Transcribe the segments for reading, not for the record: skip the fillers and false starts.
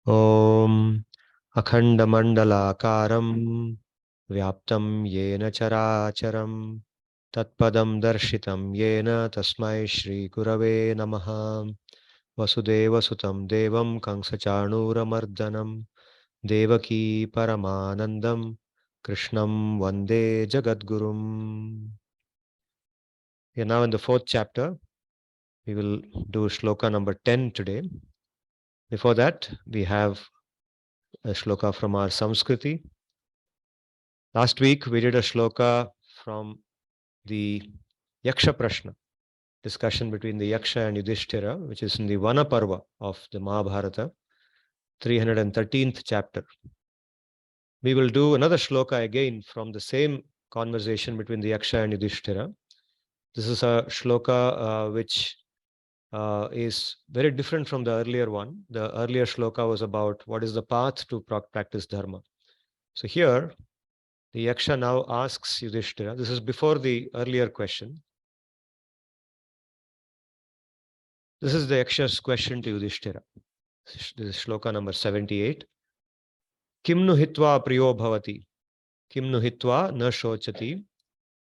Om Akhandamandalakaram Vyaptam Yena Characharam Tatpadam Darshitam Yena Tasmai Shri Gurave Namaha Vasudeva Sutam Devam Kangsachanuramardanam Devaki Paramanandam Krishnam Vande Jagadgurum. We are now in the fourth chapter. We will do shloka number 10 today. Before that, we have a shloka from our Samskriti. Last week, we did a shloka from the Yaksha Prashna, discussion between the Yaksha and Yudhishthira, which is in the Vana Parva of the Mahabharata, 313th chapter. We will do another shloka again from the same conversation between the Yaksha and Yudhishthira. This is a shloka which is very different from the earlier one. The earlier shloka was about what is the path to practice dharma. So here, the Yaksha now asks Yudhishthira, this is before the earlier question. This is the Yaksha's question to Yudhishthira. This is shloka number 78. Kim nu hitva priyo bhavati, kim nu hitva na shochati,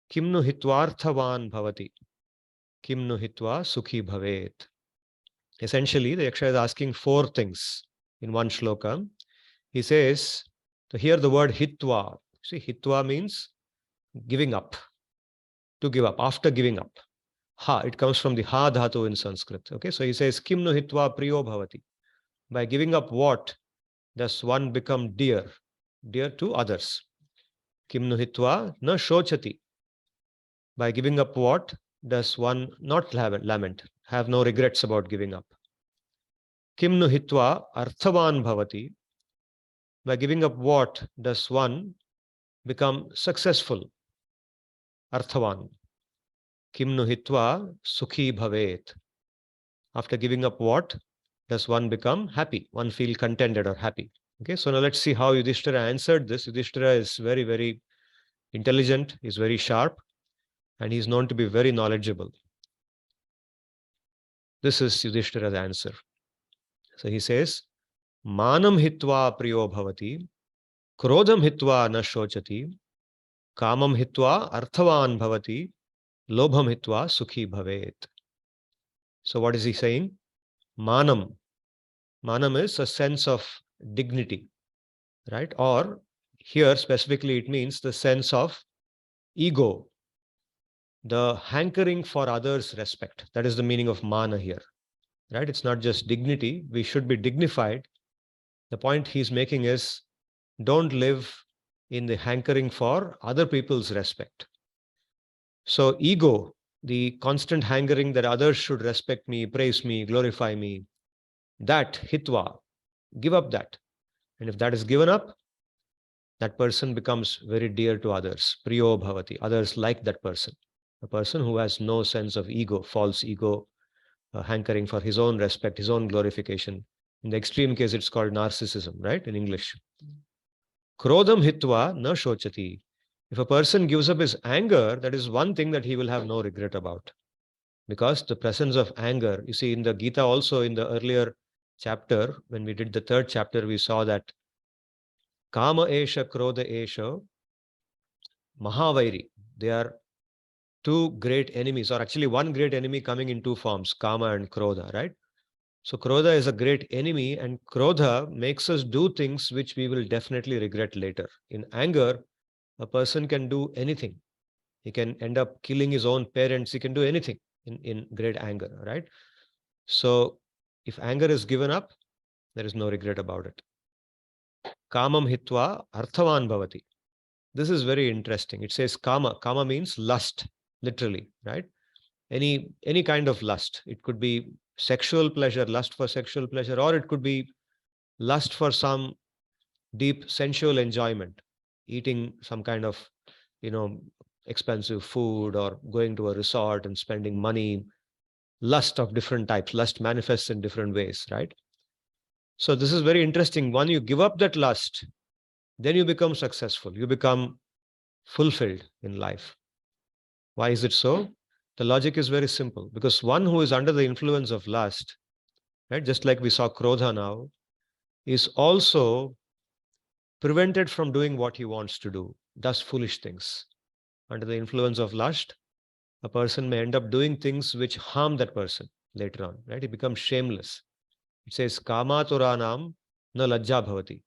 kim nu hitvarthavan bhavati, kim nu hitva sukhi bhavet. Essentially, the Yaksha is asking four things in one shloka. He says, to hear the word hitva. See, hitva means giving up, to give up, after giving up. Ha, it comes from the ha dhatu in Sanskrit. Okay, so he says, Kim no hitva priyo bhavati. By giving up what does one become dear to others? Kim no hitva na shochati. By giving up what does one not lament, have no regrets about giving up? Kim no hitva arthavan bhavati. By giving up what does one become successful? Arthavan. Kim nu hitva sukhi bhavet. After giving up what does one become happy? One feel contented or happy. Okay, so now let's see how Yudhishthira answered this. Yudhishthira is very, very intelligent, he's very sharp, and he's known to be very knowledgeable. This is Yudhishthira's answer. So he says, Manam hitva priyo bhavati, krodham hitva na shochati, kamam hitva arthavan bhavati, lobham hitva sukhi bhavet. So what is he saying? Manam. Manam is a sense of dignity, right? Or here specifically it means the sense of ego, the hankering for others' respect. That is the meaning of mana here, right? It's not just dignity. We should be dignified. The point he's making is don't live in the hankering for other people's respect. So ego, the constant hankering that others should respect me, praise me, glorify me, that hitva, give up that. And if that is given up, that person becomes very dear to others. Priyo bhavati. Others like that person. A person who has no sense of ego, false ego, hankering for his own respect, his own glorification. In the extreme case, it's called narcissism, right? In English. Krodham hitva na shochati. If a person gives up his anger, that is one thing that he will have no regret about. Because the presence of anger, you see in the Gita also in the earlier chapter, when we did the third chapter, we saw that Kama esha, Krodha esha, Mahavairi. They are two great enemies, or actually one great enemy coming in two forms, Kama and Krodha, right? So Krodha is a great enemy, and Krodha makes us do things which we will definitely regret later. In anger, a person can do anything. He can end up killing his own parents. He can do anything in great anger, right? So if anger is given up, there is no regret about it. Kamam hitva arthavan bhavati. This is very interesting. It says kama. Kama means lust, literally, right? Any kind of lust. It could be sexual pleasure, lust for sexual pleasure, or it could be lust for some deep sensual enjoyment, eating some kind of, expensive food, or going to a resort and spending money. Lust of different types. Lust manifests in different ways, right? So this is very interesting. When you give up that lust, then you become successful. You become fulfilled in life. Why is it so? The logic is very simple. Because one who is under the influence of lust, right, just like we saw Krodha now, is also prevented from doing what he wants to do, does foolish things. Under the influence of lust, a person may end up doing things which harm that person later on, right? He becomes shameless. It says, Kamaturanam na lajja bhavati.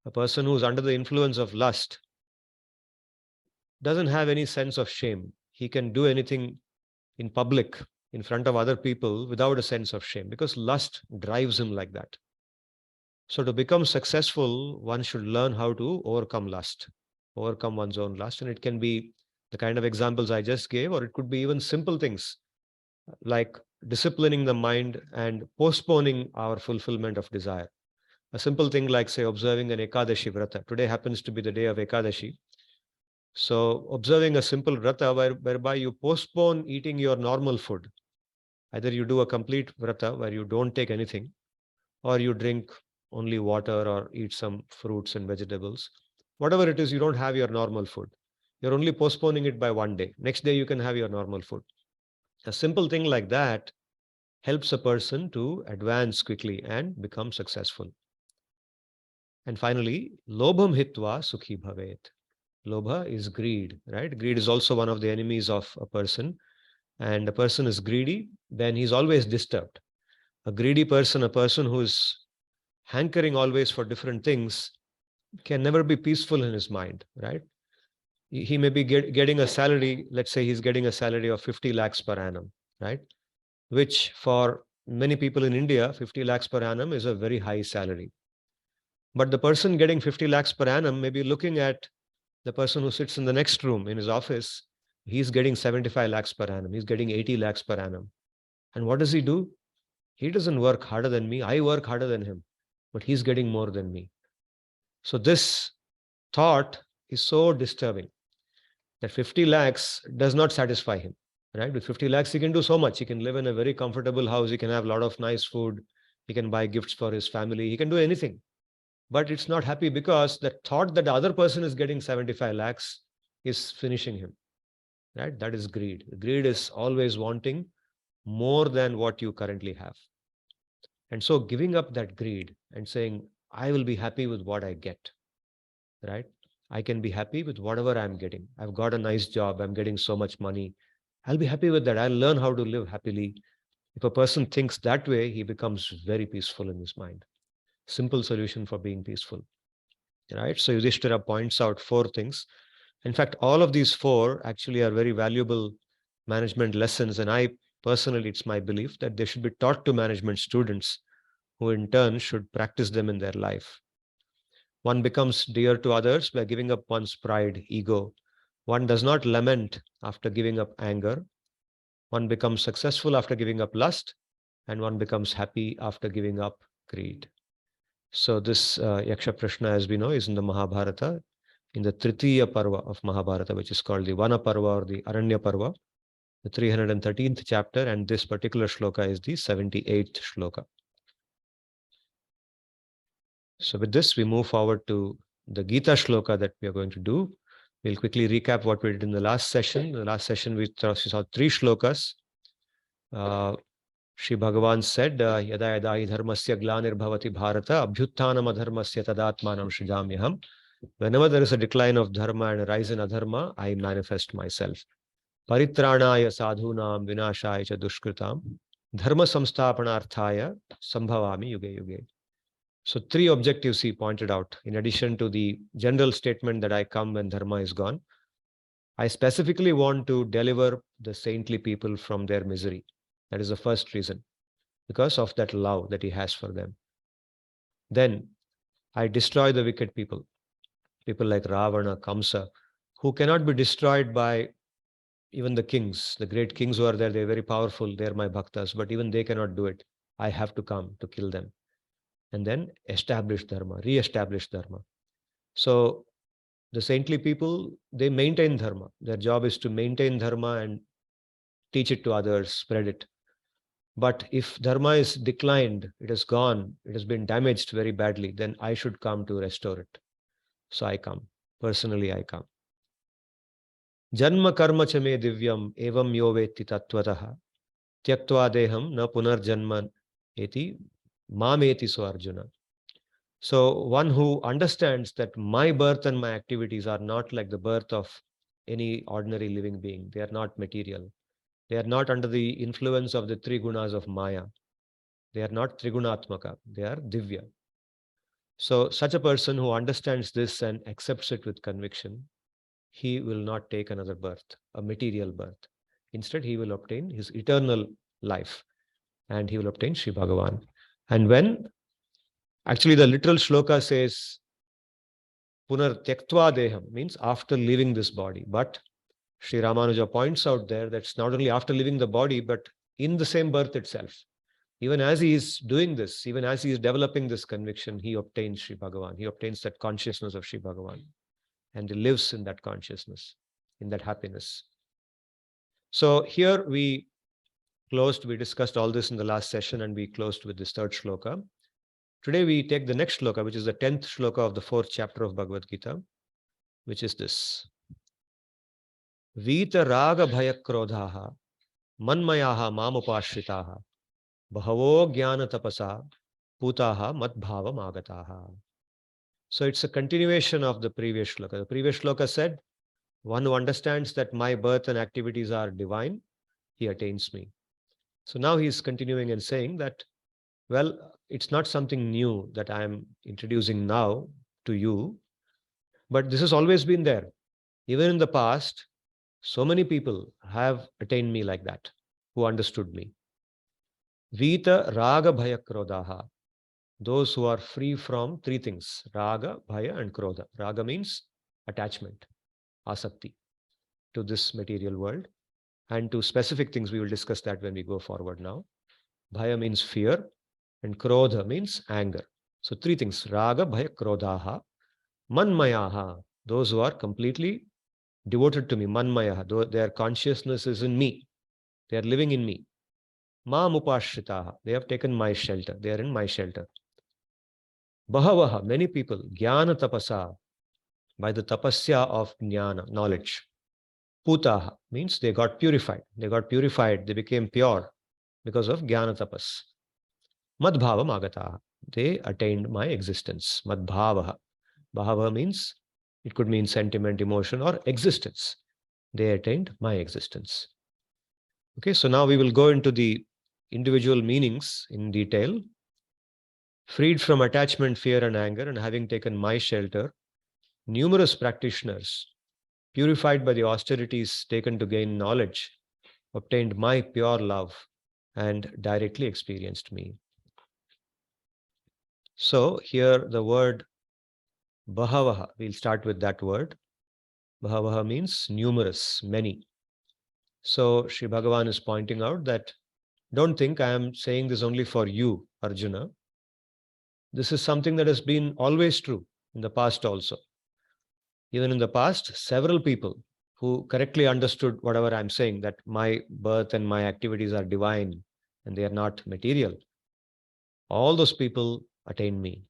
A person who's under the influence of lust doesn't have any sense of shame. He can do anything in public, in front of other people, without a sense of shame, because lust drives him like that. So to become successful, one should learn how to overcome lust, overcome one's own lust. And it can be the kind of examples I just gave, or it could be even simple things like disciplining the mind and postponing our fulfillment of desire. A simple thing like, say, observing an Ekadashi Vrata. Today happens to be the day of Ekadashi. So observing a simple Vrata whereby you postpone eating your normal food. Either you do a complete Vrata where you don't take anything, or you drink only water or eat some fruits and vegetables. Whatever it is, you don't have your normal food. You're only postponing it by one day. Next day, you can have your normal food. A simple thing like that helps a person to advance quickly and become successful. And finally, lobham hitva sukhi bhavet. Lobha is greed, right? Greed is also one of the enemies of a person. And a person is greedy, then he's always disturbed. A greedy person, a person who is hankering always for different things, can never be peaceful in his mind, right? He may be getting a salary, let's say he's getting a salary of 50 lakhs per annum, right? Which for many people in India, 50 lakhs per annum is a very high salary. But the person getting 50 lakhs per annum may be looking at the person who sits in the next room in his office. He's getting 75 lakhs per annum. He's getting 80 lakhs per annum. And what does he do? He doesn't work harder than me. I work harder than him, but he's getting more than me. So this thought is so disturbing that 50 lakhs does not satisfy him, right? With 50 lakhs, he can do so much. He can live in a very comfortable house. He can have a lot of nice food. He can buy gifts for his family. He can do anything. But it's not happy because the thought that the other person is getting 75 lakhs is finishing him, right? That is greed. Greed is always wanting more than what you currently have. And so giving up that greed and saying, I will be happy with what I get, right? I can be happy with whatever I'm getting. I've got a nice job. I'm getting so much money. I'll be happy with that. I'll learn how to live happily. If a person thinks that way, he becomes very peaceful in his mind. Simple solution for being peaceful, right? So Yudhishthira points out 4 things. In fact, all of these 4 actually are very valuable management lessons. And I personally, it's my belief that they should be taught to management students who in turn should practice them in their life. One becomes dear to others by giving up one's pride, ego. One does not lament after giving up anger. One becomes successful after giving up lust, and one becomes happy after giving up greed. So this Yaksha Prashna, as we know, is in the Mahabharata, in the Tritiya Parva of Mahabharata, which is called the Vana Parva or the Aranya Parva, the 313th chapter, and this particular shloka is the 78th shloka. So with this, we move forward to the Gita shloka that we are going to do. We'll quickly recap what we did in the last session. In the last session, we saw 3 shlokas. Shri Bhagavan said, Yada yada hi dharmasya glanir bharata abhyuttanam adharmasya tadatmanam srijamyaham. Whenever there is a decline of dharma and a rise in adharma, I manifest myself. Paritranaya sadhunam vinashaya cha dushkritam dharma samsthapanarthaya sambhavami yuge yuge. So 3 objectives he pointed out. In addition to the general statement that I come when dharma is gone, I specifically want to deliver the saintly people from their misery. That is the first reason, because of that love that he has for them. Then I destroy the wicked people, people like Ravana, Kamsa, who cannot be destroyed by even the kings, the great kings who are there. They're very powerful. They're my bhaktas, but even they cannot do it. I have to come to kill them. And then establish dharma, re-establish dharma. So the saintly people, they maintain dharma. Their job is to maintain dharma and teach it to others, spread it. But if dharma is declined, it is gone, it has been damaged very badly, then I should come to restore it. So I come. Personally, I come. Janma karma cha me divyam evam yo veti tattvataha tyaktva deham na punarjanma eti mameti so Arjuna. So one who understands that my birth and my activities are not like the birth of any ordinary living being. They are not material. They are not under the influence of the three gunas of Maya. They are not Trigunatmaka. They are Divya. So such a person who understands this and accepts it with conviction, he will not take another birth, a material birth. Instead, he will obtain his eternal life and he will obtain Sri Bhagavan. And when actually the literal shloka says Punar Tyaktva Deham, means after leaving this body. But Sri Ramanuja points out there that it's not only after leaving the body, but in the same birth itself. Even as he is doing this, even as he is developing this conviction, he obtains Sri Bhagavan. He obtains that consciousness of Sri Bhagavan. And he lives in that consciousness, in that happiness. So here we discussed all this in the last session and we closed with this third shloka. Today we take the next shloka, which is the 10th shloka of the 4th chapter of Bhagavad-gita, which is this. Vita raga bhaya krodhaha manmayaha mamupashritaha bhavo jnana tapasa putaha madbhavam agataha. So it's a continuation of the previous shloka. The previous shloka said, one who understands that my birth and activities are divine, he attains me. So now he's continuing and saying that, well, it's not something new that I am introducing now to you, but this has always been there. Even in the past, so many people have attained me like that, who understood me. Vita raga bhaya krodaha. Those who are free from three things, raga, bhaya and krodha. Raga means attachment, asakti, to this material world. And to specific things, we will discuss that when we go forward now. Bhaya means fear and krodha means anger. So three things, raga, bhaya, krodhaha. Manmayaha, those who are completely devoted to me, manmayaha, their consciousness is in me. They are living in me. Mamupashritaha, they have taken my shelter. They are in my shelter. Bahavaha, many people, jnana tapasa, by the tapasya of jnana, knowledge. Putaha means they got purified. They got purified, they became pure because of jnana tapas. Madbhavam agataha, they attained my existence. Madbhavaha. Bhava means, it could mean sentiment, emotion, or existence. They attained my existence. Okay, so now we will go into the individual meanings in detail. Freed from attachment, fear, and anger, and having taken my shelter, numerous practitioners, purified by the austerities taken to gain knowledge, obtained my pure love and directly experienced me. So here the word Bahavaha, we'll start with that word. Bahavaha means numerous, many. So Sri Bhagavan is pointing out that don't think I am saying this only for you, Arjuna. This is something that has been always true in the past also. Even in the past, several people who correctly understood whatever I'm saying, that my birth and my activities are divine and they are not material, all those people attain me.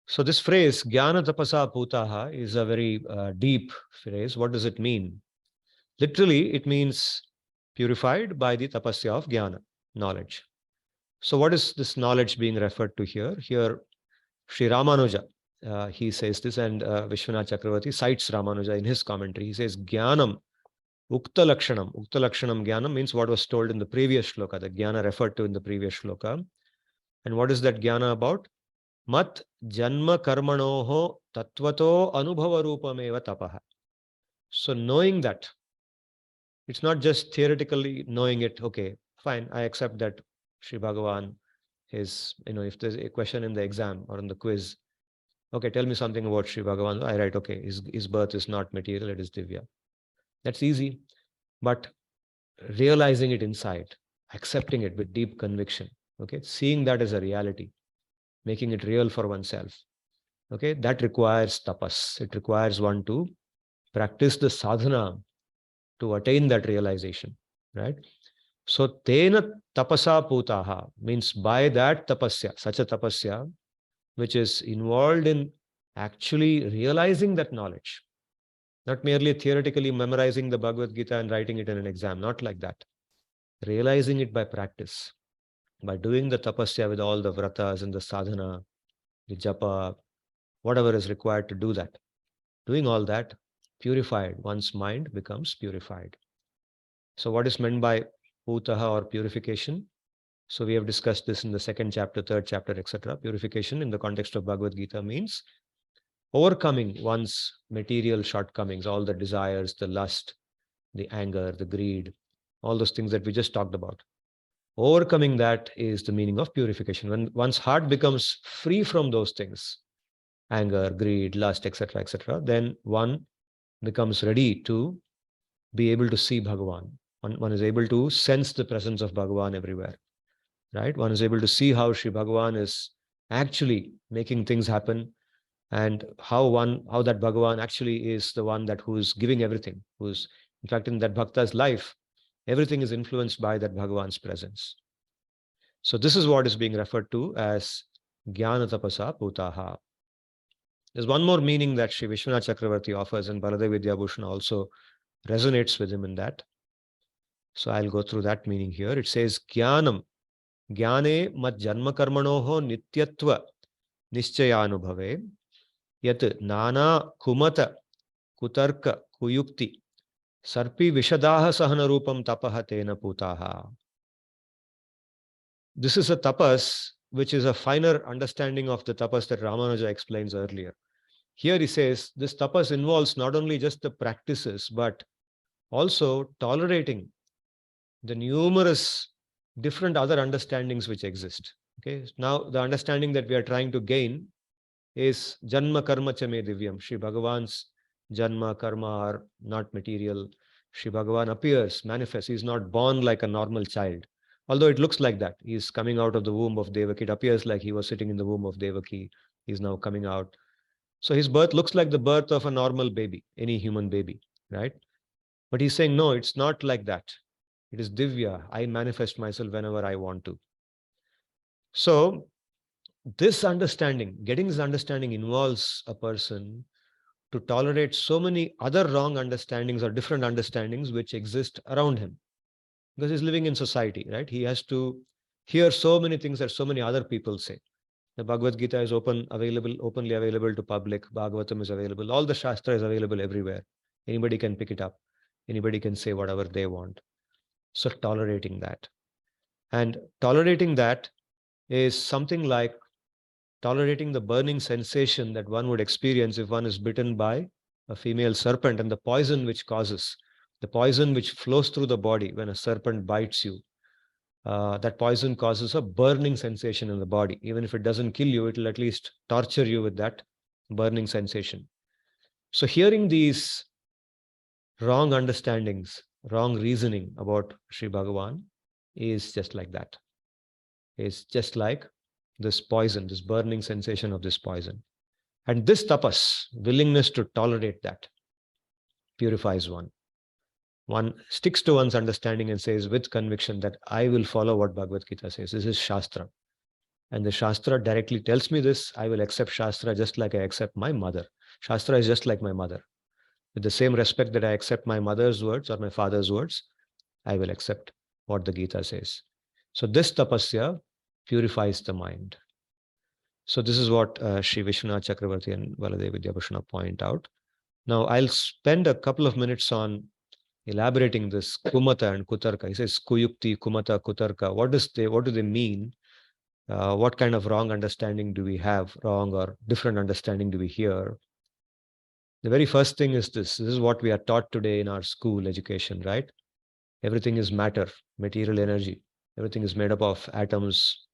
So this phrase, Jnana Tapasa Putaha, is a very deep phrase. What does it mean? Literally, it means purified by the tapasya of jnana, knowledge. So what is this knowledge being referred to here? Here, Sri Ramanuja, he says this, and Vishwanath Chakravarti cites Ramanuja in his commentary. He says, Jnanam Ukta Lakshanam. Ukta Lakshanam Jnanam means what was told in the previous shloka, the jnana referred to in the previous shloka. And what is that jnana about? Mat Janma Karmanoho Tattvato Anubhava Rupameva Tapaha. So knowing that, it's not just theoretically knowing it, okay, fine, I accept that Sri Bhagavan is, if there's a question in the exam or in the quiz, okay, tell me something about Sri Bhagavan. I write, okay, his birth is not material, it is Divya. That's easy. But realizing it inside, accepting it with deep conviction, okay, seeing that as a reality, making it real for oneself, okay, that requires tapas. It requires one to practice the sadhana to attain that realization, right? So, tena tapasa putaha means by that tapasya, such a tapasya, which is involved in actually realizing that knowledge, not merely theoretically memorizing the Bhagavad-gita and writing it in an exam, not like that. Realizing it by practice. By doing the tapasya with all the vratas and the sadhana, the japa, whatever is required to do that, doing all that, purified, one's mind becomes purified. So what is meant by putaha or purification? So we have discussed this in the second chapter, third chapter, etc. Purification in the context of Bhagavad-gita means overcoming one's material shortcomings, all the desires, the lust, the anger, the greed, all those things that we just talked about. Overcoming that is the meaning of purification. When one's heart becomes free from those things, anger, greed, lust, etc., then one becomes ready to be able to see Bhagavan. One is able to sense the presence of Bhagavan everywhere, right? One is able to see how Sri Bhagavan is actually making things happen, and how that Bhagavan actually is the one that who is giving everything, who's in fact in that bhakta's life, everything is influenced by that Bhagavan's presence. So this is what is being referred to as Jnana Tapasa Putaha. There's one more meaning that Sri Vishwanath Chakravarti offers, and Baladev Vidyabhushan also resonates with him in that. So I'll go through that meaning here. It says Jnanam, Jnane mat janma karmanoho nityatva nischyaanubhave yat nana kumata kutarka kuyukti sarpi vishadaha sahana rupam tapaha tena putaha. This is a tapas which is a finer understanding of the tapas that Ramanuja explains earlier. Here he says this tapas involves not only just the practices, but also tolerating the numerous different other understandings which exist. Okay, now the understanding that we are trying to gain is Janma Karma Cha Me Divyam. Sri Bhagavan's Janma, Karma are not material. Sri Bhagavan appears, manifests. He is not born like a normal child. Although it looks like that. He is coming out of the womb of Devaki. It appears like he was sitting in the womb of Devaki. He is now coming out. So his birth looks like the birth of a normal baby, any human baby, right? But he's saying, no, it's not like that. It is Divya. I manifest myself whenever I want to. So this understanding, getting this understanding involves a person to tolerate so many other wrong understandings or different understandings which exist around him. Because he's living in society, right? He has to hear so many things that so many other people say. The Bhagavad-gita is openly available to public. Bhagavatam is available. All the Shastra is available everywhere. Anybody can pick it up. Anybody can say whatever they want. So tolerating that. And tolerating that is something like tolerating the burning sensation that one would experience if one is bitten by a female serpent, and the poison which flows through the body when a serpent bites you. That poison causes a burning sensation in the body. Even if it doesn't kill you, it will at least torture you with that burning sensation. So hearing these wrong understandings, wrong reasoning about Sri Bhagavan is just like that. It's just like this poison, this burning sensation of this poison. And this tapas, willingness to tolerate that, purifies one. One sticks to one's understanding and says with conviction that I will follow what Bhagavad Gita says. This is Shastra. And the Shastra directly tells me this. I will accept Shastra just like I accept my mother. Shastra is just like my mother. With the same respect that I accept my mother's words or my father's words, I will accept what the Gita says. So this tapasya purifies the mind. So this is what Sri Vishwanath Chakravarti and Baladev Vidyabhushan point out. Now I'll spend a couple of minutes on elaborating this kumata and kutarka. He says kuyukti, kumata, kutarka. What do they mean? What kind of wrong understanding do we have? Wrong or different understanding do we hear? The very first thing is this. This is what we are taught today in our school education, right? Everything is matter, material energy. Everything is made up of atoms,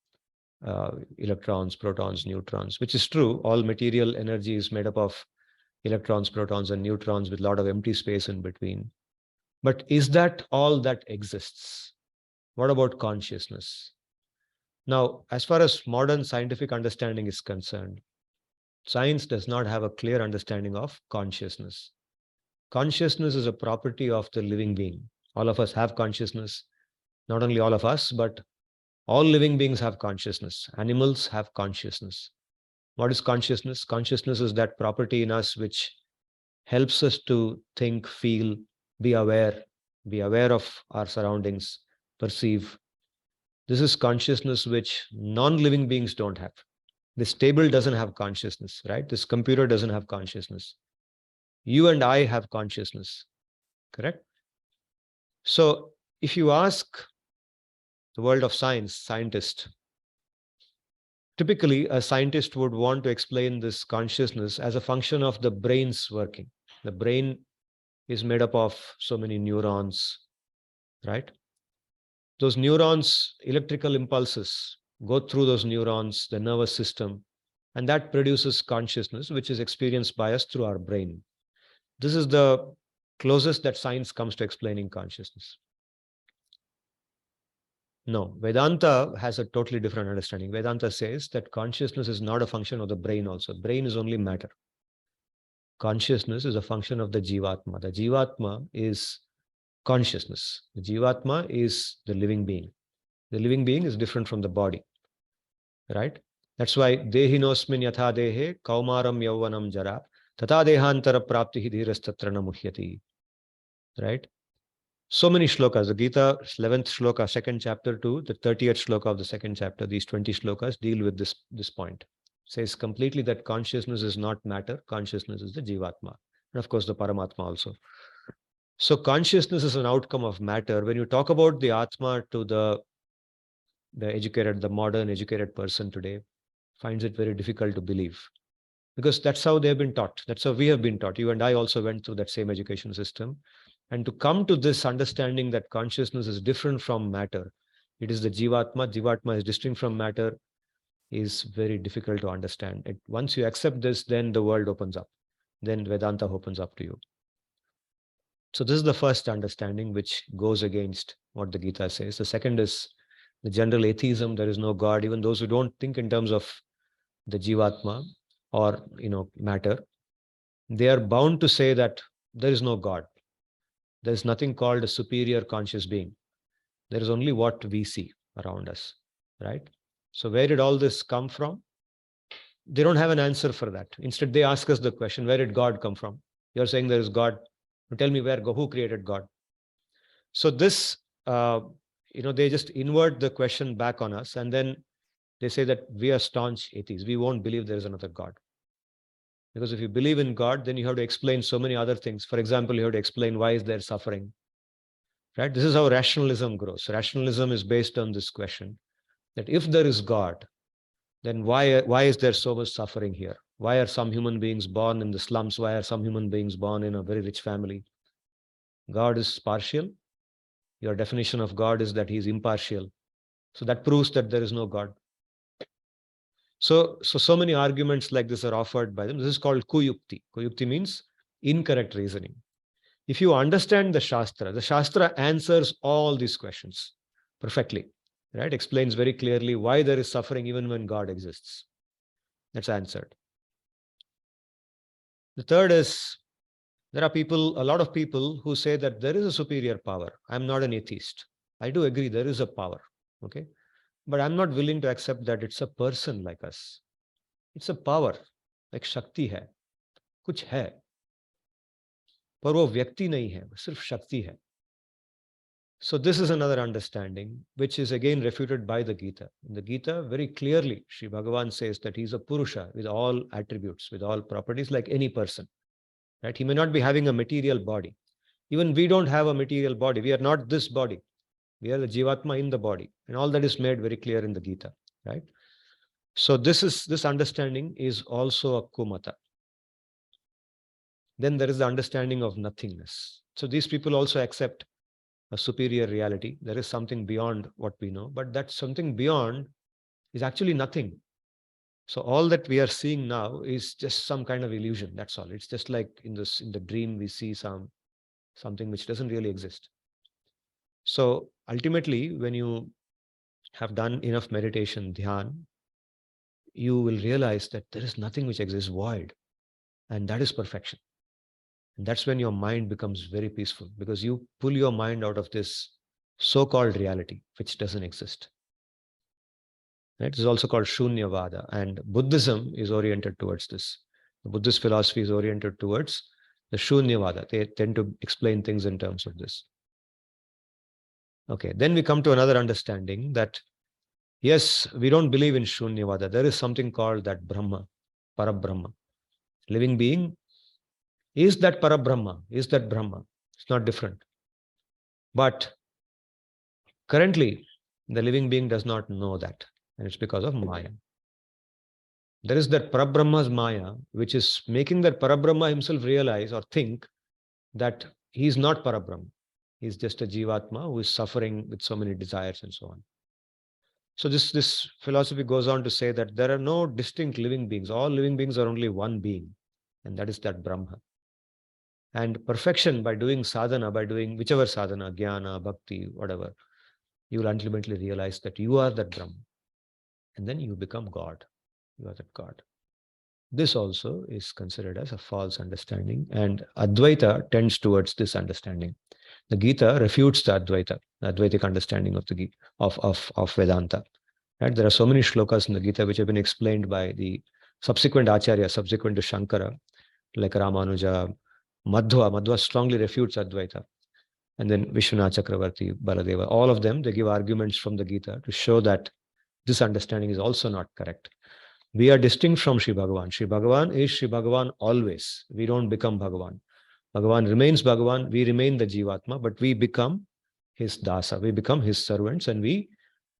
electrons, protons, neutrons, which is true. All material energy is made up of electrons, protons, and neutrons with a lot of empty space in between. But is that all that exists? What about consciousness? Now, as far as modern scientific understanding is concerned, science does not have a clear understanding of consciousness. Consciousness is a property of the living being. All of us have consciousness. Not only all of us, but all living beings have consciousness. Animals have consciousness. What is consciousness? Consciousness is that property in us which helps us to think, feel, be aware of our surroundings, perceive. This is consciousness which non-living beings don't have. This table doesn't have consciousness, right? This computer doesn't have consciousness. You and I have consciousness, correct? So if you ask the world of science, scientists, typically a scientist would want to explain this consciousness as a function of the brain's working. The brain is made up of so many neurons, right? Those neurons, electrical impulses go through those neurons, the nervous system, and that produces consciousness, which is experienced by us through our brain. This is the closest that science comes to explaining consciousness. No, Vedanta has a totally different understanding. Vedanta says that consciousness is not a function of the brain also. Brain is only matter. Consciousness is a function of the Jivatma. The Jivatma is consciousness. The Jivatma is the living being. The living being is different from the body, right? That's why Dehinosmin yatha dehe kaumaram yauvanam jara tata dehantara prapti dhirastatra namuhyati, right? So many shlokas. The Gita, 11th shloka, second chapter to the 30th shloka of the second chapter, these 20 shlokas deal with this point. It says completely that consciousness is not matter, consciousness is the Jivatma. And of course, the Paramatma also. So consciousness is an outcome of matter. When you talk about the Atma to the educated, the modern educated person today, finds it very difficult to believe. Because that's how they've been taught. That's how we have been taught. You and I also went through that same education system. And to come to this understanding that consciousness is different from matter, it is the Jivatma. Jivatma is distinct from matter, is very difficult to understand. Once you accept this, then the world opens up. Then Vedanta opens up to you. So this is the first understanding which goes against what the Gita says. The second is the general atheism. There is no God. Even those who don't think in terms of the Jivatma or matter, they are bound to say that there is no God. There is nothing called a superior conscious being. There is only what we see around us, right? So where did all this come from? They don't have an answer for that. Instead, they ask us the question, where did God come from? You're saying there is God. Tell me who created God? So this, they just invert the question back on us, and then they say that we are staunch atheists. We won't believe there is another God. Because if you believe in God, then you have to explain so many other things. For example, you have to explain why is there suffering, right? This is how rationalism grows. Rationalism is based on this question, that if there is God, then why is there so much suffering here? Why are some human beings born in the slums? Why are some human beings born in a very rich family? God is partial. Your definition of God is that he is impartial. So that proves that there is no God. So many arguments like this are offered by them. This is called kuyukti. Kuyukti means incorrect reasoning. If you understand the Shastra answers all these questions perfectly, right? Explains very clearly why there is suffering even when God exists. That's answered. The third is, there are a lot of people who say that there is a superior power. I'm not an atheist. I do agree there is a power, okay? But I'm not willing to accept that it's a person like us. It's a power, like Shakti hai. Kuch hai. पर वो व्यक्ति नहीं है, सिर्फ शक्ति है. So this is another understanding, which is again refuted by the Gita. In the Gita, very clearly, Sri Bhagavan says that he's a Purusha with all attributes, with all properties, like any person. Right? He may not be having a material body. Even we don't have a material body. We are not this body. We are the Jivatma in the body. And all that is made very clear in the Gita. Right? So this understanding is also a kumata. Then there is the understanding of nothingness. So these people also accept a superior reality. There is something beyond what we know, but that something beyond is actually nothing. So all that we are seeing now is just some kind of illusion. That's all. It's just like in the dream we see something which doesn't really exist. So ultimately, when you have done enough meditation, dhyan, you will realize that there is nothing which exists void, and that is perfection. And that's when your mind becomes very peaceful, because you pull your mind out of this so-called reality, which doesn't exist. It is also called Shunyavada, and Buddhism is oriented towards this. The Buddhist philosophy is oriented towards the Shunyavada. They tend to explain things in terms of this. Okay, then we come to another understanding that Yes, we don't believe in Shunyavada. There is something called that Brahma, Parabrahma. Living being is that Parabrahma, is that Brahma. It's not different. But currently, the living being does not know that. And it's because of Maya. There is that Parabrahma's Maya, which is making that Parabrahma himself realize or think that he is not Parabrahma. He's just a Jivatma who is suffering with so many desires and so on. So this philosophy goes on to say that there are no distinct living beings. All living beings are only one being, and that is that Brahma. And perfection, by doing sadhana, by doing whichever sadhana, jnana, bhakti, whatever, you will ultimately realize that you are that Brahma. And then you become God. You are that God. This also is considered as a false understanding, and Advaita tends towards this understanding. The Gita refutes the Advaitic understanding of the of Vedanta. Right? There are so many shlokas in the Gita which have been explained by the subsequent Acharya, subsequent to Shankara, like Ramanuja, Madhva. Madhva strongly refutes Advaita. And then Vishwanath Chakravarti, Baladeva, all of them, they give arguments from the Gita to show that this understanding is also not correct. We are distinct from Sri Bhagavan. Sri Bhagavan is Sri Bhagavan always. We don't become Bhagavan. Bhagavan remains Bhagavan. We remain the Jivatma, but we become his dasa. We become his servants, and we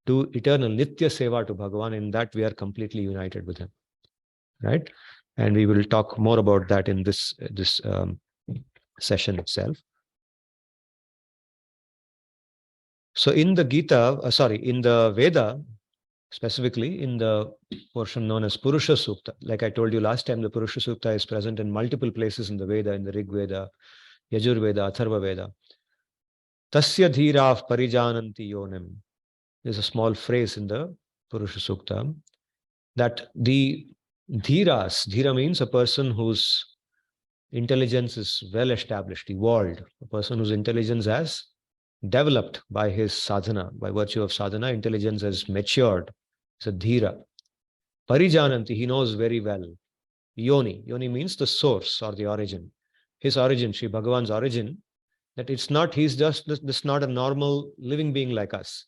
do eternal Nitya Seva to Bhagavan. In that, we are completely united with him. Right? And we will talk more about that in this session itself. So in the Gita, in the Veda, specifically in the portion known as Purusha Sukta. Like I told you last time, the Purusha Sukta is present in multiple places in the Veda, in the Rig Veda, Yajur Veda, Atharva Veda. Tasya dhirav parijananti yonim. There's a small phrase in the Purusha Sukta that the dhiras, dhira means a person whose intelligence is well established, evolved, a person whose intelligence has developed by his sadhana, by virtue of sadhana, intelligence has matured. It's a dhira. Parijananti, he knows very well. Yoni, yoni means the source or the origin. His origin, Sri Bhagavan's origin, that it's not, he's just this not a normal living being like us.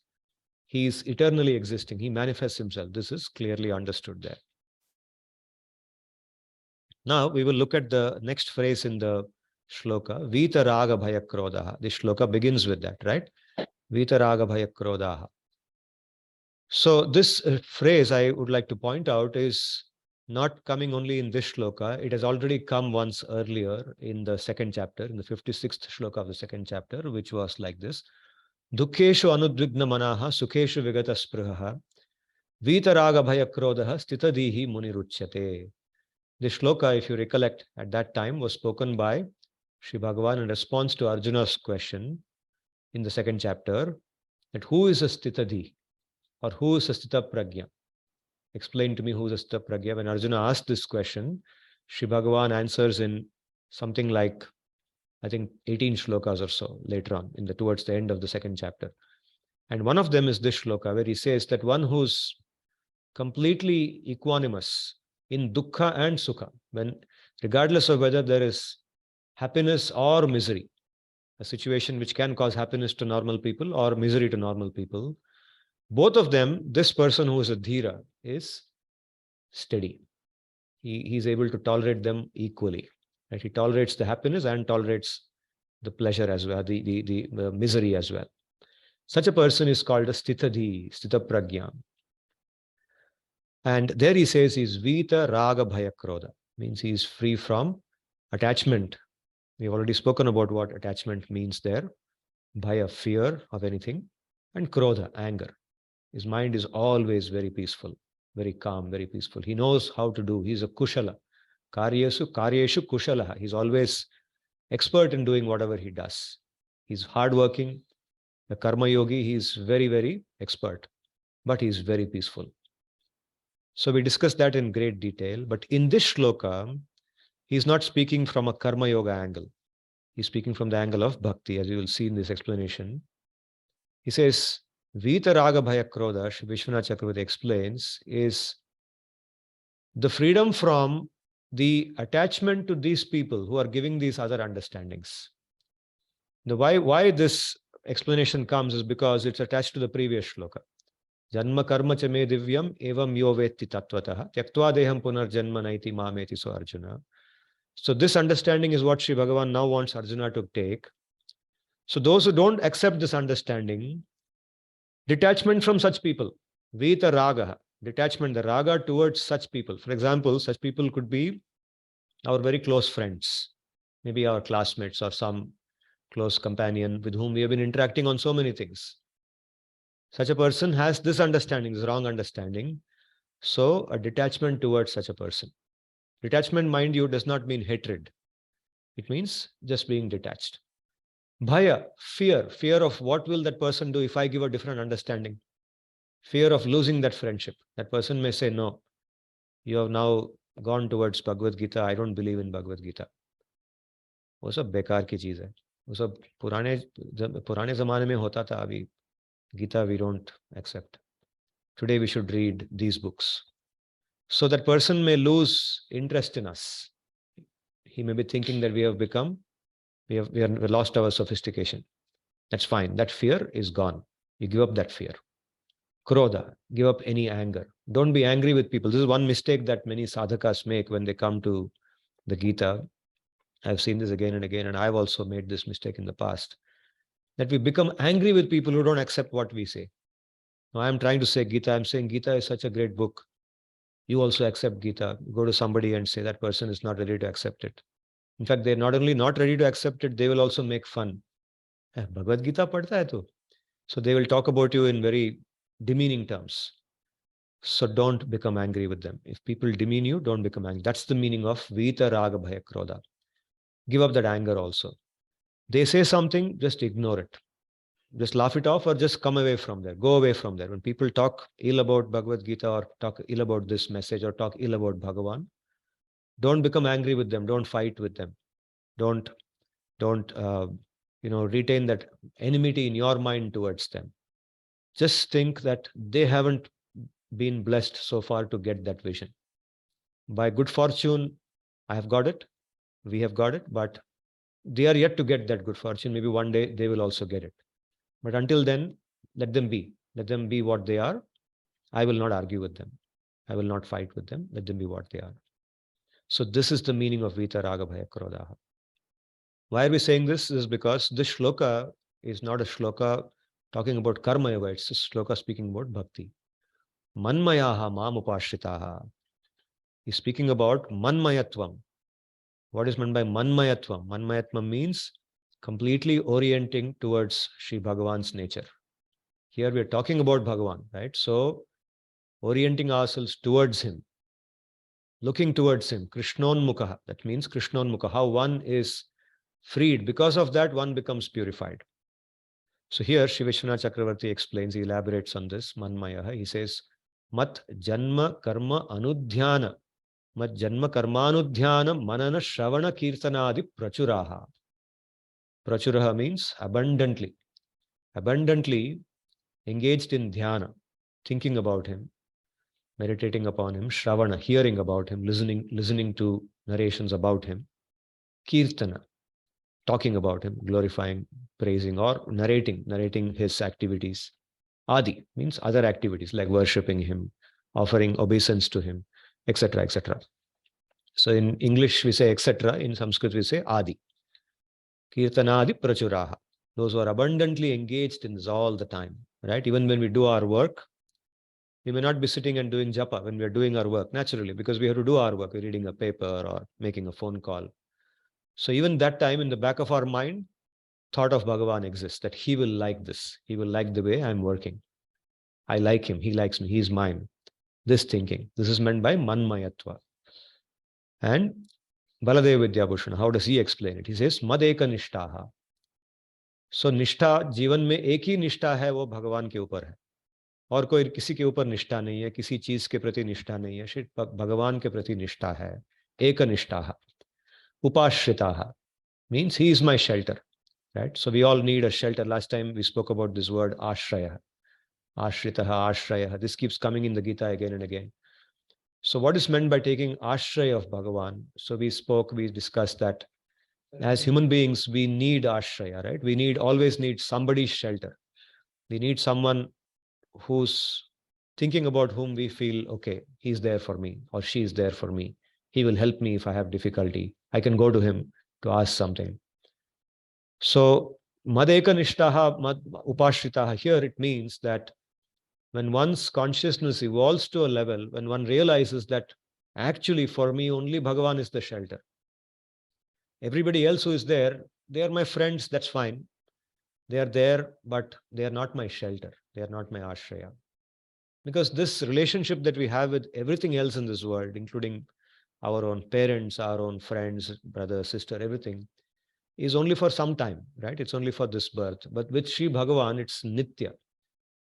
He is eternally existing. He manifests himself. This is clearly understood there. Now we will look at the next phrase in the shloka, Vita Raga Bhaya Krodaha. This shloka begins with that, right? Vita Raga Bhaya Krodaha. So this phrase I would like to point out is not coming only in this shloka. It has already come once earlier in the second chapter, in the 56th shloka of the second chapter, which was like this. Dukkeshu anudvigna manaha sukheshu vigata sprihaha vitaraga bhaya krodaha stitadihi muniruchyate. This shloka, if you recollect, at that time was spoken by Sri Bhagavan in response to Arjuna's question in the second chapter, that who is a stitadi or who is a stita pragya? Explain to me who is a stita pragya. When Arjuna asked this question, Sri Bhagavan answers in something like, I think 18 shlokas or so later on, towards the end of the second chapter. And one of them is this shloka where he says that one who's completely equanimous in dukkha and sukha, when regardless of whether there is happiness or misery, a situation which can cause happiness to normal people or misery to normal people, both of them, this person who is a dhira is steady. He's able to tolerate them equally. Right? He tolerates the happiness and tolerates the pleasure as well, the misery as well. Such a person is called a stitadhi, stita pragya. And there he says he's vita raga bhaya krodha, means he is free from attachment. We've already spoken about what attachment means there. Bhaya, fear of anything, and krodha, anger. His mind is always very peaceful, very calm, very peaceful. He knows how to do. He's a kushala. Karyeshu kushalaha. He's always expert in doing whatever he does. He's hardworking. The karma yogi, he's very, very expert, but he's very peaceful. So we discussed that in great detail. But in this shloka, he's not speaking from a karma yoga angle. He's speaking from the angle of bhakti, as you will see in this explanation. He says, Vita Raga Bhaya Krodha, Shri Vishwanath Chakravarti explains, is the freedom from the attachment to these people who are giving these other understandings. The why this explanation comes is because it's attached to the previous shloka. Janma karma cha me divyam evam yo vetti tattvataha tyaktva deham punarjanma naiti mameti. So Arjuna. So this understanding is what Sri Bhagavan now wants Arjuna to take. So those who don't accept this understanding, detachment from such people, vita raga, detachment, the raga towards such people. For example, such people could be our very close friends, maybe our classmates or some close companion with whom we have been interacting on so many things. Such a person has this understanding, this wrong understanding. So a detachment towards such a person. Detachment, mind you, does not mean hatred. It means just being detached. Bhaya, fear of what will that person do if I give a different understanding. Fear of losing that friendship. That person may say, no, you have now gone towards Bhagavad-gita. I don't believe in Bhagavad-gita. वो सब बेकार की चीज है. वो सब पुराने जमाने में होता था. अभी Gita we don't accept. Today we should read these books. So that person may lose interest in us. He may be thinking that we have lost our sophistication. That's fine. That fear is gone. You give up that fear. Krodha, give up any anger. Don't be angry with people. This is one mistake that many sadhakas make when they come to the Gita. I've seen this again and again, and I've also made this mistake in the past, that we become angry with people who don't accept what we say. Now, I'm trying to say Gita. I'm saying Gita is such a great book. You also accept Gita. Go to somebody and say that person is not ready to accept it. In fact, they're not only not ready to accept it, they will also make fun. Bhagavad Gita padhta hai tu? So they will talk about you in very demeaning terms. So don't become angry with them. If people demean you, don't become angry. That's the meaning of Vita Raga Bhaya Krodha. Give up that anger also. They say something, just ignore it. Just laugh it off or just come away from there. Go away from there. When people talk ill about Bhagavad Gita or talk ill about this message or talk ill about Bhagavan, don't become angry with them. Don't fight with them. Don't retain that enmity in your mind towards them. Just think that they haven't been blessed so far to get that vision. By good fortune, I have got it. We have got it, but they are yet to get that good fortune. Maybe one day they will also get it. But until then, let them be. Let them be what they are. I will not argue with them. I will not fight with them. Let them be what they are. So this is the meaning of Vita Raga Bhaya Krodha. Why are we saying this? This is because this shloka is not a shloka talking about karma yoga. It's a shloka speaking about bhakti. Manmayaha mam upashritaha. He's speaking about manmayatvam. What is meant by manmayatvam? Manmayatvam means completely orienting towards Sri Bhagavan's nature. Here we are talking about Bhagavan, right? So orienting ourselves towards him, looking towards him, Krishnonmukha. That means Krishnonmukha, how one is freed. Because of that, one becomes purified. So here, Shri Vishwanath Chakravarti explains, he elaborates on this, Manmayaha. He says, Mat Janma Karma Anudhyana. Mat Janma Karmanudhyana Manana Shravana Kirtanadi Prachuraha. Prachuraha means abundantly. Abundantly engaged in dhyana, thinking about him, meditating upon him, Shravana, hearing about him, listening to narrations about him, Kirtana, talking about him, glorifying, praising, or narrating his activities. Adi means other activities like worshipping him, offering obeisance to him, etc., etc. So in English we say etc. In Sanskrit we say Adi. Kirtanadi Prachuraha. Those who are abundantly engaged in this all the time, right? Even when we do our work, we may not be sitting and doing japa when we are doing our work naturally, because we have to do our work. We're reading a paper or making a phone call. So even that time in the back of our mind, thought of Bhagavan exists, that he will like this. He will like the way I'm working. I like him. He likes me. He's mine. This thinking. This is meant by manmayatva. And Baladev Vidyabhushana, how does he explain it? He says, Madeka Nishtaha. So निष्ठा जीवन में एक ही निष्ठा है, वो भगवान के ऊपर है. और कोई किसी के ऊपर निष्ठा नहीं है, किसी चीज के प्रति निष्ठा नहीं है, सिर्फ भगवान के प्रति निष्ठा है. एक निष्ठा. Upashritah means he is my shelter, right? So we all need a shelter. Last time we spoke about this word ashraya. Ashritaha, ashraya. This keeps coming in the Gita again and again. So what is meant by taking ashraya of Bhagavan? So we discussed that as human beings, we need ashraya, right? We always need somebody's shelter. We need someone whose thinking about whom we feel, okay, he's there for me or she is there for me. He will help me if I have difficulty. I can go to him to ask something. So, madeka nishtaha, mad upashritaha, here it means that when one's consciousness evolves to a level, when one realizes that actually for me only Bhagavan is the shelter. Everybody else who is there, they are my friends, that's fine. They are there, but they are not my shelter. They are not my ashraya. Because this relationship that we have with everything else in this world, including our own parents, our own friends, brother, sister, everything, is only for some time, right? It's only for this birth. But with Sri Bhagavan, it's nitya.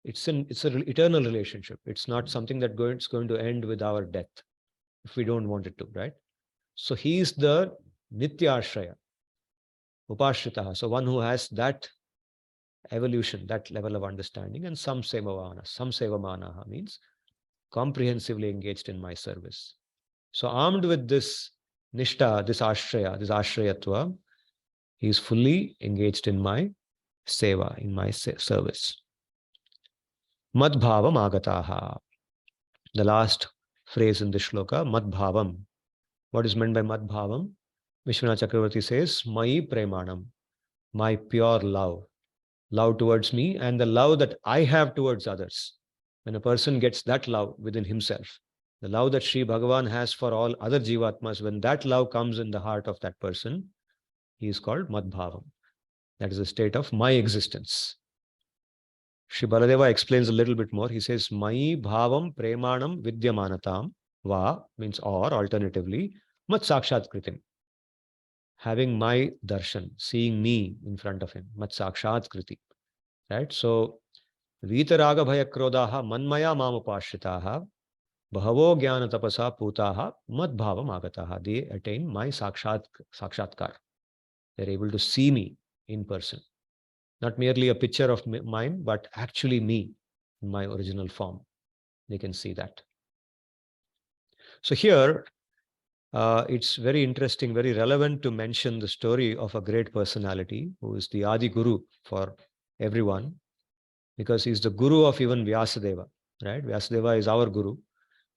It's an eternal relationship. It's not something that it's going to end with our death if we don't want it to, right? So he is the nitya ashraya, upashritaha. So one who has that evolution, that level of understanding, and some sevamanaha means comprehensively engaged in my service. So armed with this nishta, this ashrayatva, he is fully engaged in my seva, in my service. Madbhavam agataha. The last phrase in this shloka, madbhavam. What is meant by madbhavam? Vishwanath Chakravarti says, mai premanam, my pure love. Love towards me and the love that I have towards others. When a person gets that love within himself, the love that Sri Bhagavan has for all other jivatmas, when that love comes in the heart of that person, he is called madbhavam. That is a state of my existence. Sri Baladeva explains a little bit more. He says, Mai bhavam premanam vidyamanatam va means or alternatively, mat sakshat kritim. Having my darshan, seeing me in front of him, mat sakshat kriti. Right? So, Vitaraga bhaya krodaha manmaya mamupashritaha bhavo jnana tapasa putaha mad bhavam agataha. They attain my sakshatkar. They're able to see me in person. Not merely a picture of mine, but actually me in my original form. They can see that. So here, it's very interesting, very relevant to mention the story of a great personality who is the Adi Guru for everyone, because he's the Guru of even Vyasadeva, right? Vyasadeva is our Guru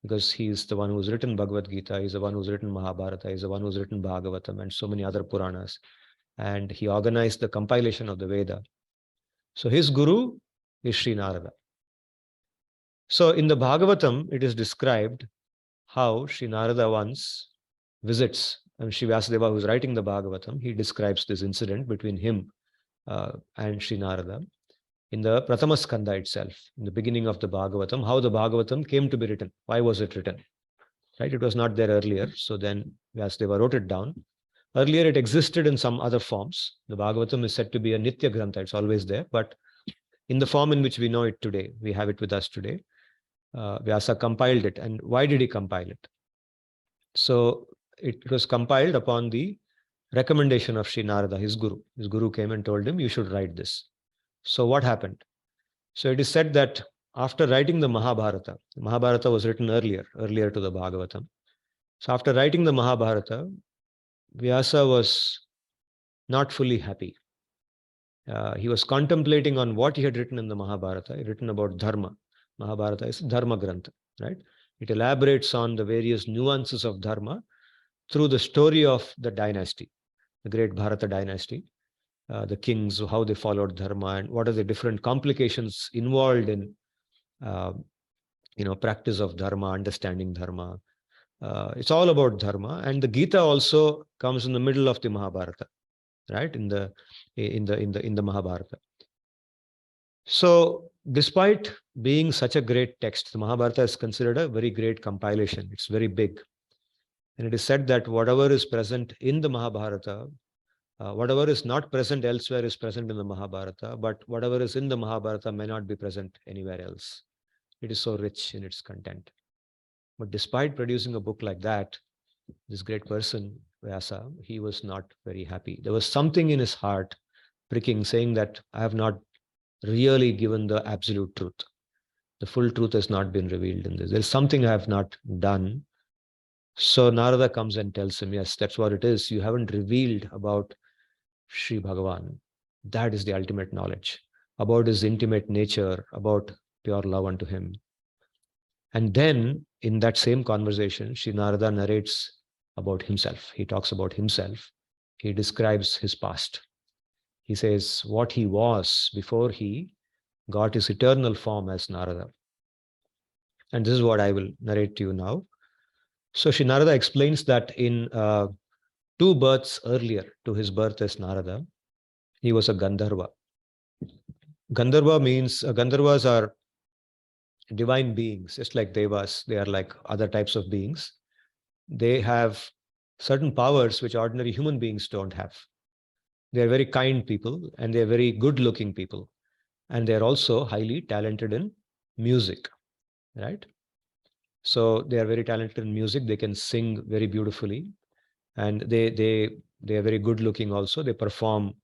because he's the one who's written Bhagavad-gi, he's the one who's written Mahabharata, he's the one who's written Bhagavatam and so many other Puranas. And he organized the compilation of the Veda. So his Guru is Sri Narada. So in the Bhagavatam, it is described how Sri Narada once visits, and Sri Vyasadeva, who's writing the Bhagavatam, he describes this incident between him and Sri Narada in the Pratama Skanda itself, in the beginning of the Bhagavatam, how the Bhagavatam came to be written. Why was it written? Right? It was not there earlier. So then Vyasadeva wrote it down. Earlier, it existed in some other forms. The Bhagavatam is said to be a Nitya Grantha. It's always there. But in the form in which we know it today, we have it with us today, Vyasa compiled it. And why did he compile it? So it was compiled upon the recommendation of Sri Narada, his Guru. His Guru came and told him, you should write this. So what happened? So it is said that after writing the Mahabharata was written earlier to the Bhagavatam. So after writing the Mahabharata, Vyasa was not fully happy. He was contemplating on what he had written in the Mahabharata. He had written about Dharma. Mahabharata is Dharma Grantha, right? It elaborates on the various nuances of Dharma through the story of the dynasty, the great Bharata dynasty, the kings, how they followed Dharma, and what are the different complications involved in, practice of Dharma, understanding Dharma. It's all about Dharma, and the Gita also comes in the middle of the Mahabharata, right? In the Mahabharata. So, despite being such a great text, the Mahabharata is considered a very great compilation. It's very big. And it is said that whatever is present in the Mahabharata, whatever is not present elsewhere is present in the Mahabharata, but whatever is in the Mahabharata may not be present anywhere else. It is so rich in its content. But despite producing a book like that, this great person, Vyasa, he was not very happy. There was something in his heart pricking, saying that I have not really given the absolute truth. The full truth has not been revealed in this. There's something I have not done. So Narada comes and tells him, yes, that's what it is. You haven't revealed about Sri Bhagavan. That is the ultimate knowledge about his intimate nature, about pure love unto him. And then in that same conversation, Sri Narada narrates about himself. He talks about himself. He describes his past. He says what he was before he got his eternal form as Narada. And this is what I will narrate to you now. So Sri Narada explains that in 2 births earlier to his birth as Narada, he was a Gandharva. Gandharva means Gandharvas are divine beings, just like Devas. They are like other types of beings. They have certain powers which ordinary human beings don't have. They are very kind people and they are very good looking people. And they are also highly talented in music, right? So they are very talented in music. They can sing very beautifully. And they are very good looking also. They perform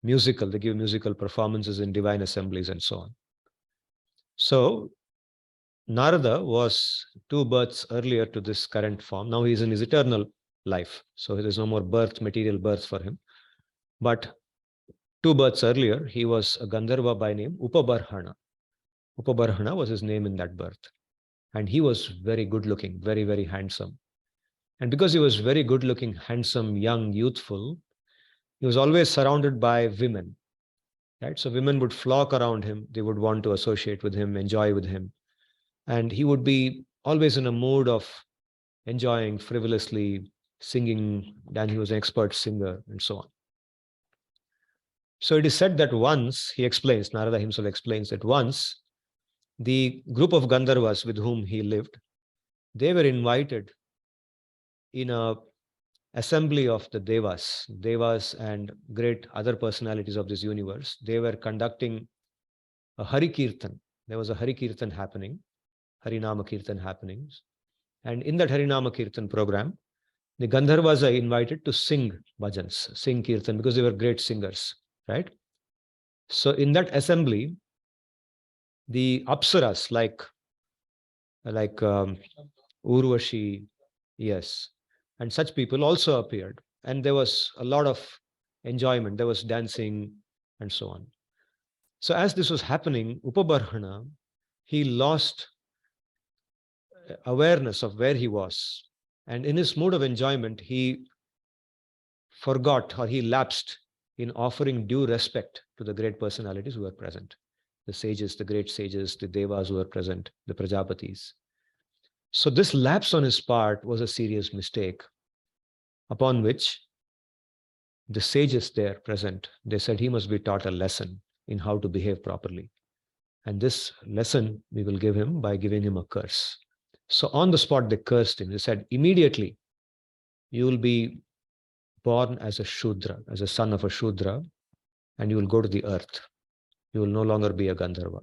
they give musical performances in divine assemblies and so on. So Narada was 2 births earlier to this current form. Now he is in his eternal life. So there is no more material birth for him. But 2 births earlier, he was a Gandharva by name Upabarhana. Upabarhana was his name in that birth. And he was very good looking, very, very handsome. And because he was very good looking, handsome, young, youthful, he was always surrounded by women. Right? So women would flock around him. They would want to associate with him, enjoy with him. And he would be always in a mood of enjoying frivolously, singing, and he was an expert singer and so on. So it is said that once, Narada himself explains that once, the group of Gandharvas with whom he lived, they were invited in a assembly of the Devas and great other personalities of this universe. They were conducting a Hari Kirtan. There was a Hari Kirtan happening, Harinama Kirtan happenings. And in that Harinama Kirtan program, the Gandharvas are invited to sing bhajans, sing Kirtan, because they were great singers, right? So in that assembly, the Apsaras like Urvashi, yes, and such people also appeared. And there was a lot of enjoyment. There was dancing and so on. So as this was happening, Upabarhana, he lost awareness of where he was. And in his mood of enjoyment, he forgot or he lapsed in offering due respect to the great personalities who were present. The sages, the great sages, the devas who were present, the Prajapatis. So this lapse on his part was a serious mistake, upon which the sages there present, they said he must be taught a lesson in how to behave properly. And this lesson we will give him by giving him a curse. So on the spot, they cursed him. They said, immediately, you will be born as a Shudra, as a son of a Shudra, and you will go to the earth. You will no longer be a Gandharva.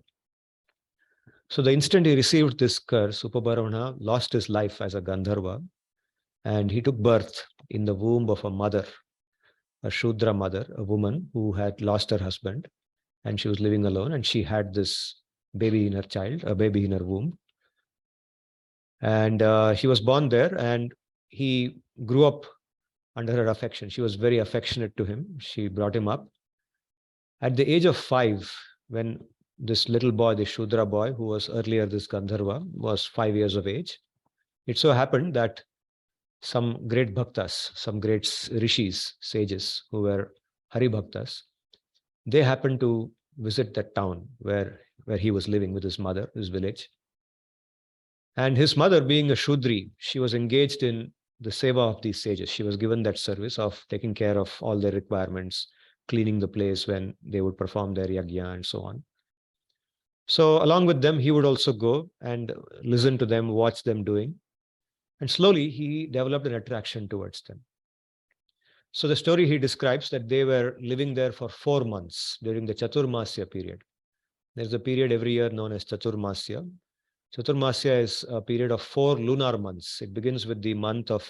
So the instant he received this curse, Upabarhana lost his life as a Gandharva, and he took birth in the womb of a mother, a Shudra mother, a woman who had lost her husband, and she was living alone, and she had this baby in her womb. And he was born there, and he grew up under her affection. She was very affectionate to him. She brought him up. At the age of 5, when this little boy, the Shudra boy, who was earlier this Gandharva, was 5 years of age, it so happened that some great bhaktas, some great rishis, sages, who were Hari Bhaktas, they happened to visit that town where he was living with his mother, his village. And his mother, being a Shudri, she was engaged in the seva of these sages. She was given that service of taking care of all their requirements, cleaning the place when they would perform their yajna and so on. So along with them, he would also go and listen to them, watch them doing. And slowly he developed an attraction towards them. So the story he describes that they were living there for 4 months during the Chaturmasya period. There's a period every year known as Chaturmasya. Chaturmasya is a period of 4 lunar months. It begins with the month of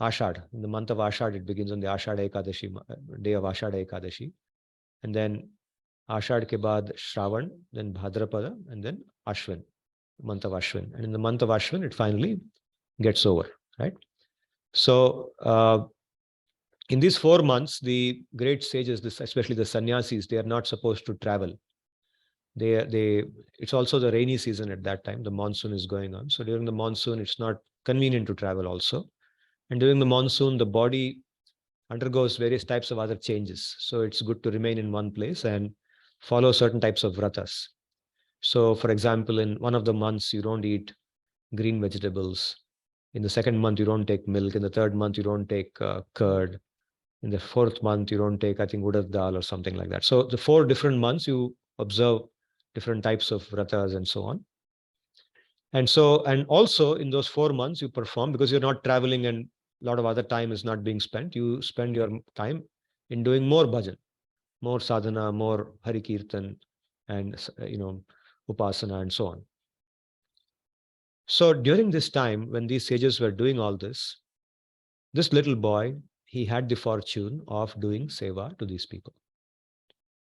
Ashad. In the month of Ashad, it begins on the Ashad Ekadashi, day of Ashad Ekadashi. And then Ashad ke baad Shravan, then Bhadrapada, and then Ashwin, month of Ashwin. And in the month of Ashwin, it finally gets over, right? So in these 4 months, the great sages, especially the sannyasis, they are not supposed to travel. It's also the rainy season at that time. The monsoon is going on. So during the monsoon, it's not convenient to travel also. And during the monsoon, the body undergoes various types of other changes. So it's good to remain in one place and follow certain types of vratas. So for example, in one of the months, you don't eat green vegetables. In the second month, you don't take milk. In the third month, you don't take curd. In the fourth month, you don't take, I think, urad dal or something like that. So the 4 different months, you observe different types of vratas and so on. And also in those 4 months, you perform, because you're not traveling and a lot of other time is not being spent. You spend your time in doing more bhajan, more sadhana, more hari kirtan, and upasana and so on. So during this time, when these sages were doing all this little boy, he had the fortune of doing seva to these people.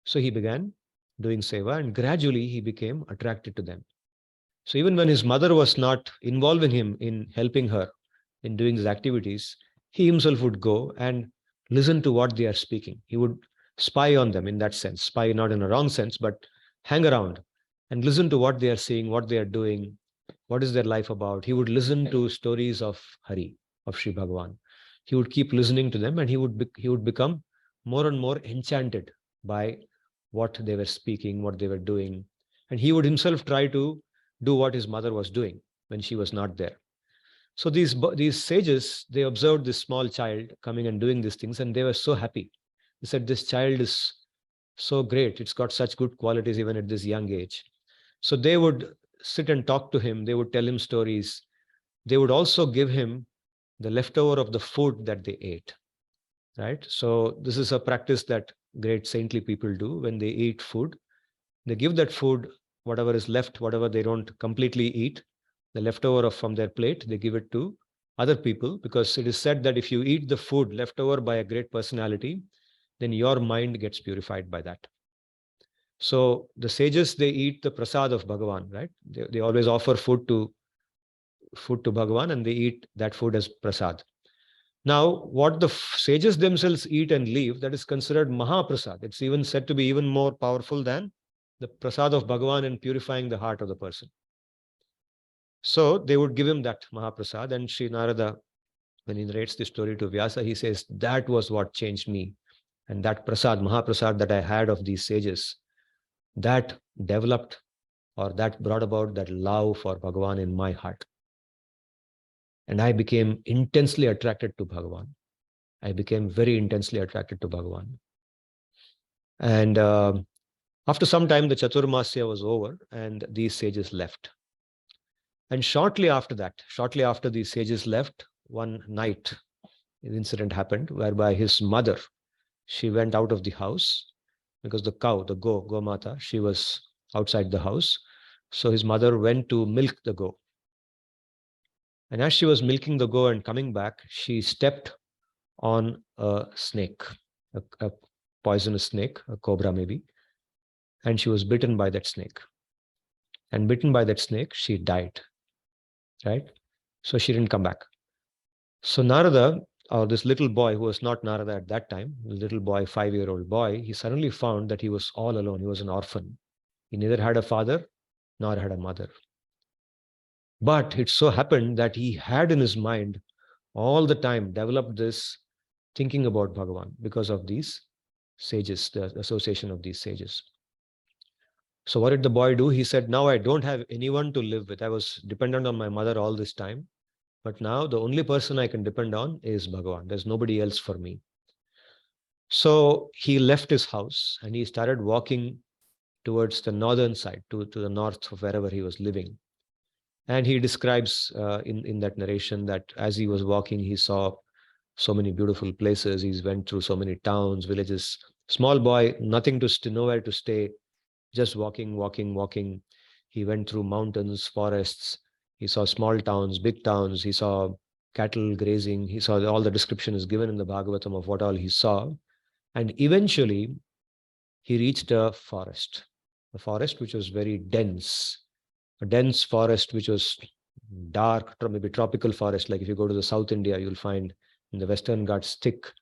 So he began doing seva, and gradually he became attracted to them. So even when his mother was not involving him in helping her in doing these activities, he himself would go and listen to what they are speaking. He would spy on them in that sense, spy not in a wrong sense, but hang around and listen to what they are saying, what they are doing, what is their life about. He would listen to stories of Hari, of Sri Bhagavan. He would keep listening to them, and he would become more and more enchanted by what they were speaking, what they were doing. And he would himself try to do what his mother was doing when she was not there. So these sages, they observed this small child coming and doing these things, and they were so happy. They said, this child is so great. It's got such good qualities even at this young age. So they would sit and talk to him. They would tell him stories. They would also give him the leftover of the food that they ate, right? So this is a practice that great saintly people do. When they eat food, they give that food, whatever is left, whatever they don't completely eat, the leftover from their plate, they give it to other people, because it is said that if you eat the food left over by a great personality, then your mind gets purified by that. So the sages, they eat the prasad of Bhagavan, right? They always offer food to Bhagavan, and they eat that food as prasad. Now, what the sages themselves eat and leave, that is considered Mahaprasad. It's even said to be even more powerful than the prasad of Bhagavan in purifying the heart of the person. So they would give him that Mahaprasad, and Sri Narada, when he narrates this story to Vyasa, he says, that was what changed me. And that prasad, Mahaprasad that I had of these sages, that developed, or that brought about that love for Bhagavan in my heart. And I became intensely attracted to Bhagavan. I became very intensely attracted to Bhagavan. And after some time, the Chaturmasya was over, and these sages left. And shortly after these sages left, one night, an incident happened whereby his mother, she went out of the house because the cow, the Gomata, she was outside the house. So his mother went to milk the go. And as she was milking the go and coming back, she stepped on a snake, a poisonous snake, a cobra maybe. And she was bitten by that snake. And bitten by that snake, she died. Right? So she didn't come back. So Narada, or this little boy who was not Narada at that time, the little boy, 5-year-old boy, he suddenly found that he was all alone. He was an orphan. He neither had a father nor had a mother. But it so happened that he had in his mind all the time developed this thinking about Bhagavan because of these sages, the association of these sages. So what did the boy do? He said, now I don't have anyone to live with. I was dependent on my mother all this time. But now the only person I can depend on is Bhagavan. There's nobody else for me. So he left his house and he started walking towards the northern side, to the north of wherever he was living. And he describes in that narration that as he was walking, he saw so many beautiful places. He went through so many towns, villages. Small boy, nowhere to stay, just walking. He went through mountains, forests. He saw small towns, big towns. He saw cattle grazing. He saw all the description is given in the Bhagavatam of what all he saw. And eventually, he reached a forest which was very dense, a dense forest which was dark, maybe tropical forest. Like if you go to the South India, you'll find in the Western Ghats thick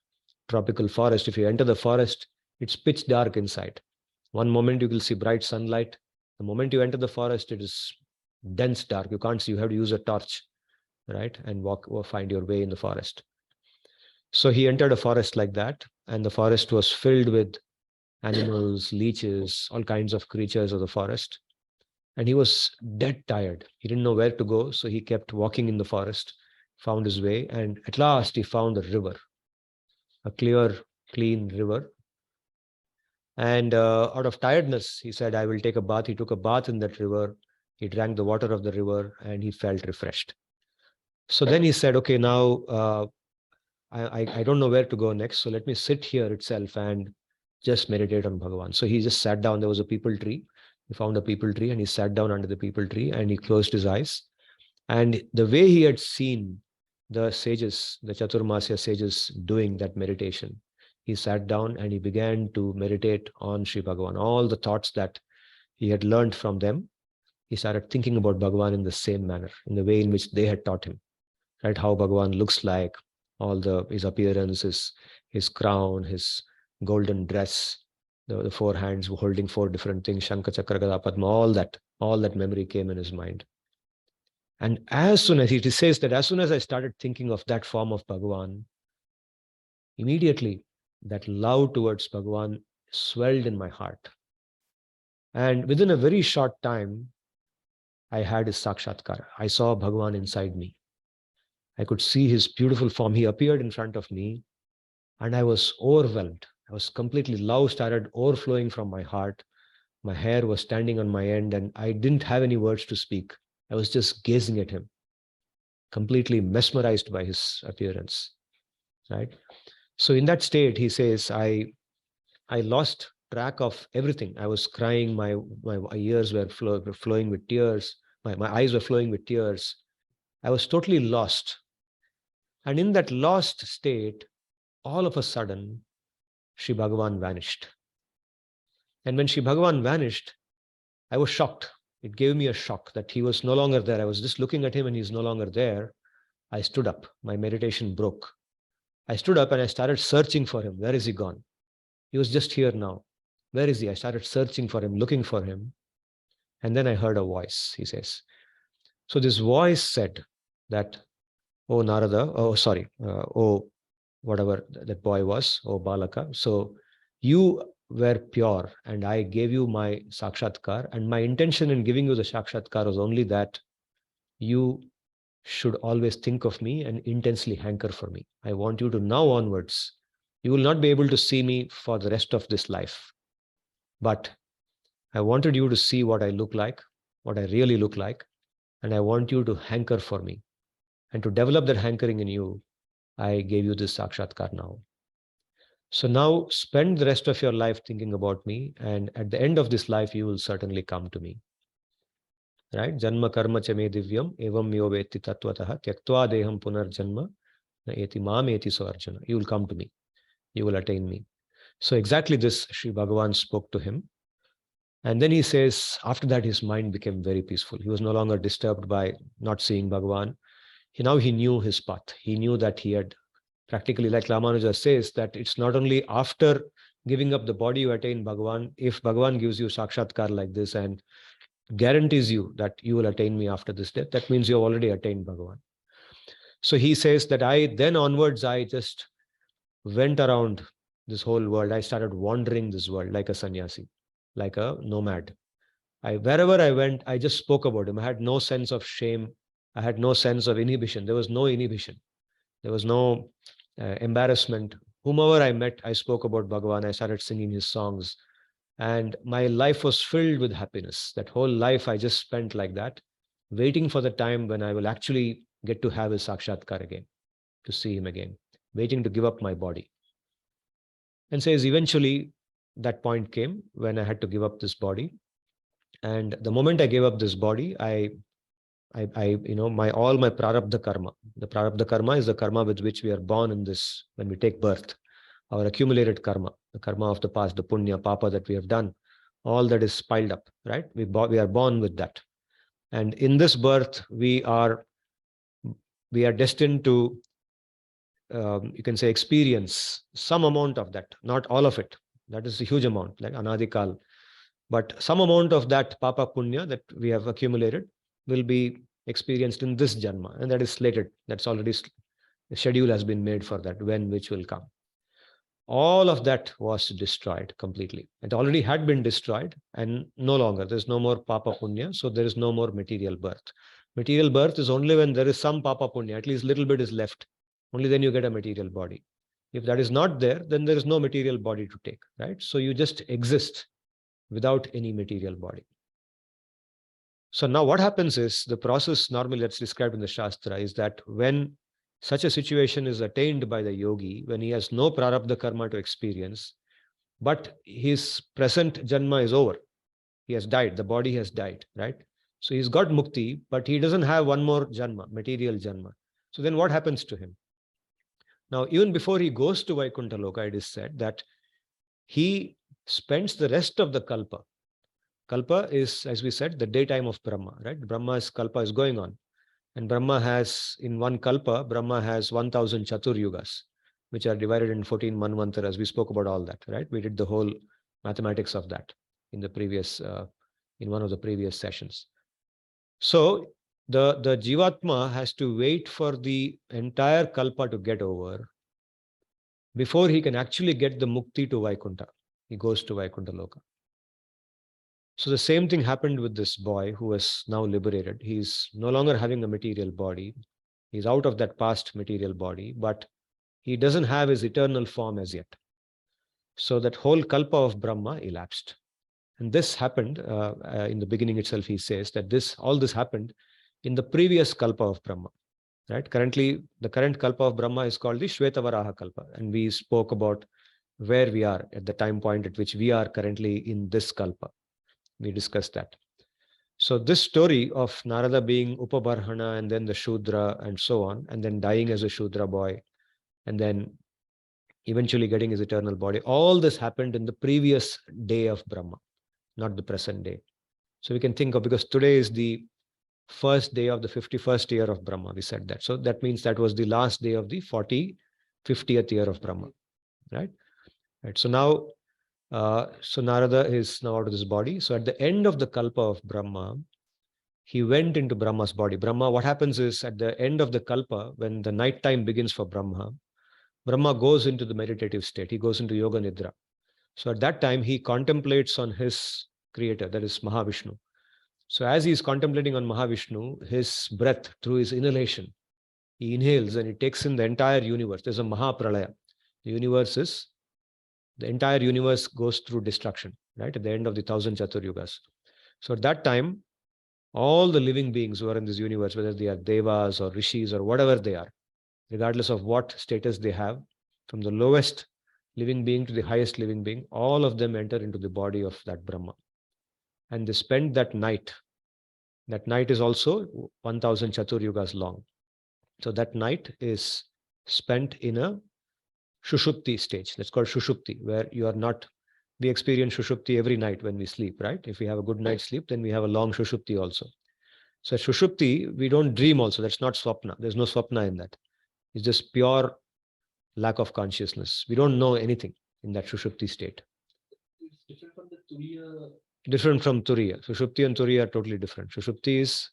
tropical forest. If you enter the forest, it's pitch dark inside. One moment you will see bright sunlight. The moment you enter the forest, it is dense dark. You can't see. You have to use a torch, right? And walk or find your way in the forest. So he entered a forest like that, and the forest was filled with animals, leeches, all kinds of creatures of the forest. And he was dead tired. He didn't know where to go, so he kept walking in the forest, found his way, and at last he found a river, a clear, clean river. And out of tiredness, he said, I will take a bath. He took a bath in that river. He drank the water of the river, and he felt refreshed. So then he said, okay, now I don't know where to go next. So let me sit here itself and just meditate on Bhagavan. So he just sat down. There was a peepal tree. He found a peepal tree and he sat down under the peepal tree and he closed his eyes. And the way he had seen the sages, the Chaturmasya sages doing that meditation, he sat down and he began to meditate on Sri Bhagavan. All the thoughts that he had learned from them, he started thinking about Bhagavan in the same manner, in the way in which they had taught him, right? How Bhagavan looks like, his appearance, his crown, his golden dress, the four hands holding four different things, Shankha, Chakra, Gada, Padma, all that memory came in his mind. And as soon as he says that, as soon as I started thinking of that form of Bhagavan, immediately that love towards Bhagavan swelled in my heart. And within a very short time, I had his Sakshatkar. I saw Bhagavan inside me. I could see his beautiful form. He appeared in front of me and I was overwhelmed. I was completely, love started overflowing from my heart. My hair was standing on my end and I didn't have any words to speak. I was just gazing at him, completely mesmerized by his appearance, right? So in that state, he says, I lost track of everything. I was crying. My ears were flowing with tears. My eyes were flowing with tears. I was totally lost. And in that lost state, all of a sudden, Sri Bhagavan vanished. And when Sri Bhagavan vanished, I was shocked. It gave me a shock that he was no longer there. I was just looking at him and he's no longer there. I stood up. My meditation broke. I stood up and I started searching for him. Where is he gone? He was just here now. Where is he? I started searching for him, looking for him. And then I heard a voice, he says. So this voice said that, oh Narada, oh whatever that boy was, oh Balaka. So you were pure and I gave you my Sakshatkar, and my intention in giving you the Sakshatkar was only that you should always think of me and intensely hanker for me. I want you to now onwards, you will not be able to see me for the rest of this life. But I wanted you to see what I look like, what I really look like, and I want you to hanker for me. And to develop that hankering in you, I gave you this Sakshatkar now. So now spend the rest of your life thinking about me, and at the end of this life, you will certainly come to me. Right? Janma karma cha me divyam evam yo veti tattvataha tyaktva deham punar janma na eti mam eti so arjuna. You will come to me. You will attain me. So exactly this Sri Bhagavan spoke to him. And then he says, after that, his mind became very peaceful. He was no longer disturbed by not seeing Bhagavan. Now he knew his path. He knew that he had practically, like Ramanuja says, that it's not only after giving up the body you attain Bhagavan. If Bhagavan gives you Sakshatkar like this and guarantees you that you will attain me after this death, that means you have already attained Bhagavan. So he says that then onwards, I just went around this whole world. I started wandering this world like a sannyasi, like a nomad. Wherever I went, I just spoke about him. I had no sense of shame. I had no sense of inhibition. There was no inhibition. There was no embarrassment. Whomever I met, I spoke about Bhagavan. I started singing his songs. And my life was filled with happiness. That whole life I just spent like that, waiting for the time when I will actually get to have his Sakshatkar again, to see him again, waiting to give up my body. And says eventually that point came when I had to give up this body. And the moment I gave up this body, all my prarabdha karma. The prarabdha karma is the karma with which we are born in this, when we take birth. Our accumulated karma, the karma of the past, the punya, papa that we have done, all that is piled up, right? We are born with that. And in this birth, we are destined to, you can say, experience some amount of that, not all of it. That is a huge amount, like anadikal. But some amount of that papa punya that we have accumulated will be experienced in this janma, and that is slated. That's already, the schedule has been made for that, when which will come. All of that was destroyed completely. It already had been destroyed, and no longer. There's no more papa punya, so there is no more material birth. Material birth is only when there is some papa punya, at least little bit is left. Only then you get a material body. If that is not there, then there is no material body to take, right? So you just exist without any material body. So now what happens is, the process normally that's described in the Shastra is that when such a situation is attained by the yogi, when he has no prarabdha karma to experience, but his present janma is over. He has died, the body has died, right? So he's got mukti, but he doesn't have one more janma, material janma. So then what happens to him? Now, even before he goes to Vaikuntha Loka, it is said that he spends the rest of the kalpa. Kalpa is, as we said, the daytime of Brahma, right? Brahma's kalpa is going on. And Brahma has, in one kalpa, Brahma has 1000 chatur yugas, which are divided in 14 manvantaras. We spoke about all that, right? We did the whole mathematics of that in the previous, in one of the previous sessions. So the Jivatma has to wait for the entire kalpa to get over before he can actually get the mukti to Vaikuntha. He goes to Vaikuntha Loka. So the same thing happened with this boy who was now liberated. He's no longer having a material body. He's out of that past material body, but he doesn't have his eternal form as yet. So that whole kalpa of Brahma elapsed. And this happened in the beginning itself. He says that all this happened in the previous kalpa of Brahma. Right? Currently, the current kalpa of Brahma is called the Shvetavaraha kalpa. And we spoke about where we are at the time point at which we are currently in this kalpa. We discussed that. So this story of Narada being Upabarhana and then the Shudra and so on, and then dying as a Shudra boy, and then eventually getting his eternal body, all this happened in the previous day of Brahma, not the present day. So we can think of, because today is the first day of the 51st year of Brahma, we said that. So that means that was the last day of the 50th year of Brahma, right? Right. So now, so Narada is now out of this body. So at the end of the kalpa of Brahma, he went into Brahma's body. Brahma, what happens is, at the end of the kalpa, when the night time begins for Brahma, Brahma goes into the meditative state. He goes into Yoga Nidra. So at that time, he contemplates on his creator, that is Mahavishnu. So as he is contemplating on Mahavishnu, his breath, through his inhalation, he inhales and he takes in the entire universe. There's a Mahapralaya. The entire universe goes through destruction, right? At the end of the 1000 Chatur Yugas. So at that time, all the living beings who are in this universe, whether they are devas or rishis or whatever they are, regardless of what status they have, from the lowest living being to the highest living being, all of them enter into the body of that Brahma. And they spend that night. That night is also 1000 Chatur Yugas long. So that night is spent in a Shushupti stage. That's called Shushupti, where you are not, we experience Shushupti every night when we sleep, right? If we have a good night's sleep, then we have a long Shushupti also. So Shushupti, we don't dream also. That's not Swapna. There's no Swapna in that. It's just pure lack of consciousness. We don't know anything in that Shushupti state. It's different from the Turiya. Different from Turiya. Shushupti and Turiya are totally different. Shushupti is,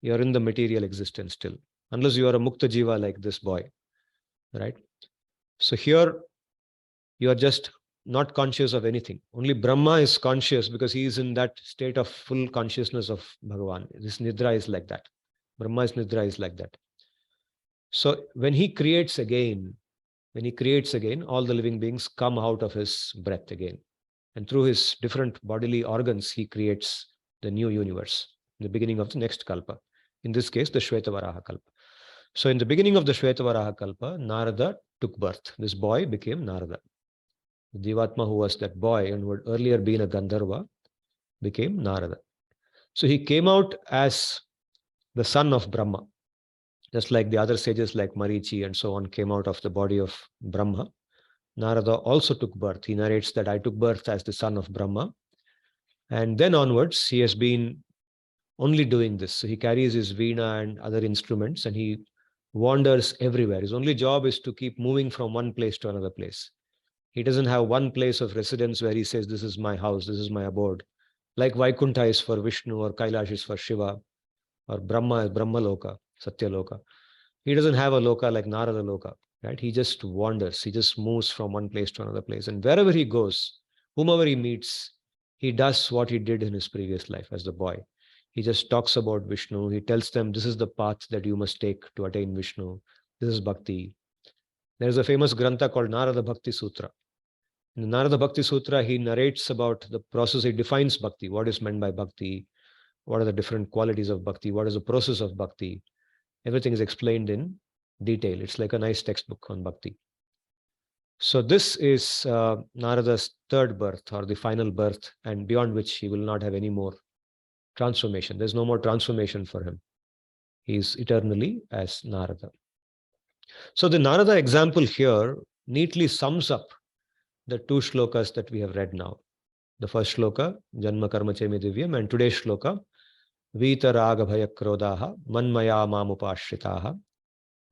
you're in the material existence still. Unless you are a Mukta Jiva like this boy, right? So here, you are just not conscious of anything. Only Brahma is conscious because he is in that state of full consciousness of Bhagavan. This Nidra is like that. Brahma's Nidra is like that. So when he creates again, all the living beings come out of his breath again. And through his different bodily organs, he creates the new universe, in the beginning of the next kalpa. In this case, the Shvetavaraha kalpa. So in the beginning of the Shvetavaraha kalpa, Narada took birth. This boy became Narada. The Jivatma, who was that boy and who had earlier been a Gandharva, became Narada. So he came out as the son of Brahma, just like the other sages like Marichi and so on came out of the body of Brahma. Narada also took birth. He narrates that I took birth as the son of Brahma. And then onwards, he has been only doing this. So he carries his veena and other instruments and he wanders everywhere. His only job is to keep moving from one place to another place. He doesn't have one place of residence where he says, this is my house, this is my abode. Like Vaikuntha is for Vishnu, or Kailash is for Shiva, or Brahma is Brahma Loka, Satya Loka. He doesn't have a Loka like Narada Loka, right? He just wanders. He just moves from one place to another place. And wherever he goes, whomever he meets, he does what he did in his previous life as the boy. He just talks about Vishnu. He tells them, this is the path that you must take to attain Vishnu. This is bhakti. There is a famous grantha called Narada Bhakti Sutra. In the Narada Bhakti Sutra, he narrates about the process. He defines bhakti. What is meant by bhakti? What are the different qualities of bhakti? What is the process of bhakti? Everything is explained in detail. It's like a nice textbook on bhakti. So this is Narada's third birth, or the final birth, and beyond which he will not have any more transformation. There's no more transformation for him. He is eternally as Narada. So the Narada example here neatly sums up the two shlokas that we have read now. The first shloka, Janma Karma Chemi Divyam, and today's shloka, Vita Raga Bhaya Krodaha Manmaya Mamupashritaha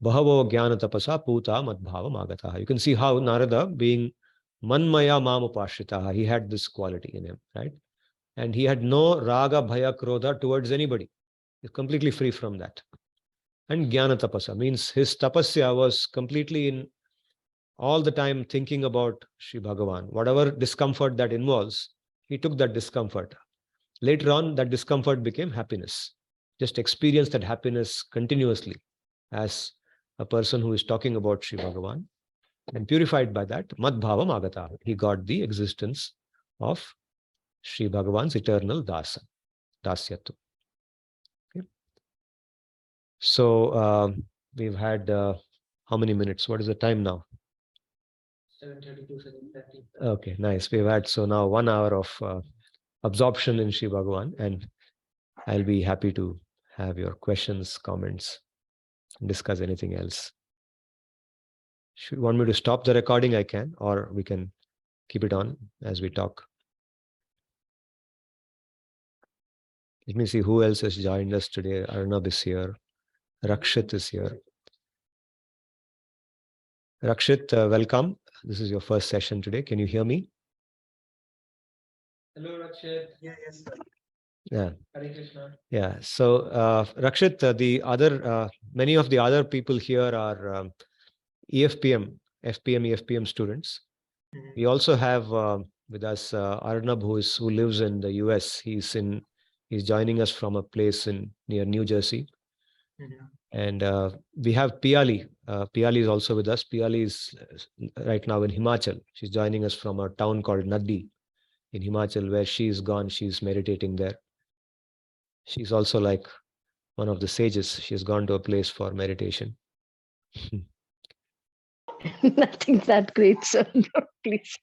Bahavo Jnana Tapasa Puta Madbhava Magataha. You can see how Narada, being Manmaya Mamupashritaha, he had this quality in him, right? And he had no Raga Bhaya Krodha towards anybody. He's completely free from that. And Jnana Tapasa means his tapasya was completely in all the time thinking about Sri Bhagavan. Whatever discomfort that involves, he took that discomfort. Later on, that discomfort became happiness. Just experience that happiness continuously as a person who is talking about Sri Bhagavan, and purified by that, Madbhava Magata. He got the existence of Sri Bhagavan's eternal dasa, dasyatva. Okay. So we've had how many minutes? What is the time now? 7:32, 7:30. Okay, nice. We've had so now 1 hour of absorption in Sri Bhagavan, and I'll be happy to have your questions, comments, discuss anything else. Should you want me to stop the recording? I can, or we can keep it on as we talk. Let me see who else has joined us today. Arnab is here. Rakshit is here. Rakshit, welcome. This is your first session today. Can you hear me? Hello, Rakshit. Yes, sir. Yeah. Hare Krishna. Yeah. So, Rakshit, the other many of the other people here are EFPM, FPM, EFPM students. We also have with us Arnab, who lives in the US. He's joining us from a place near New Jersey. And we have Piali. Piali is also with us. Piali is right now in Himachal. She's joining us from a town called Naddi in Himachal, where she's gone. She's meditating there. She's also like one of the sages. She's gone to a place for meditation. Nothing that great, sir. No, please.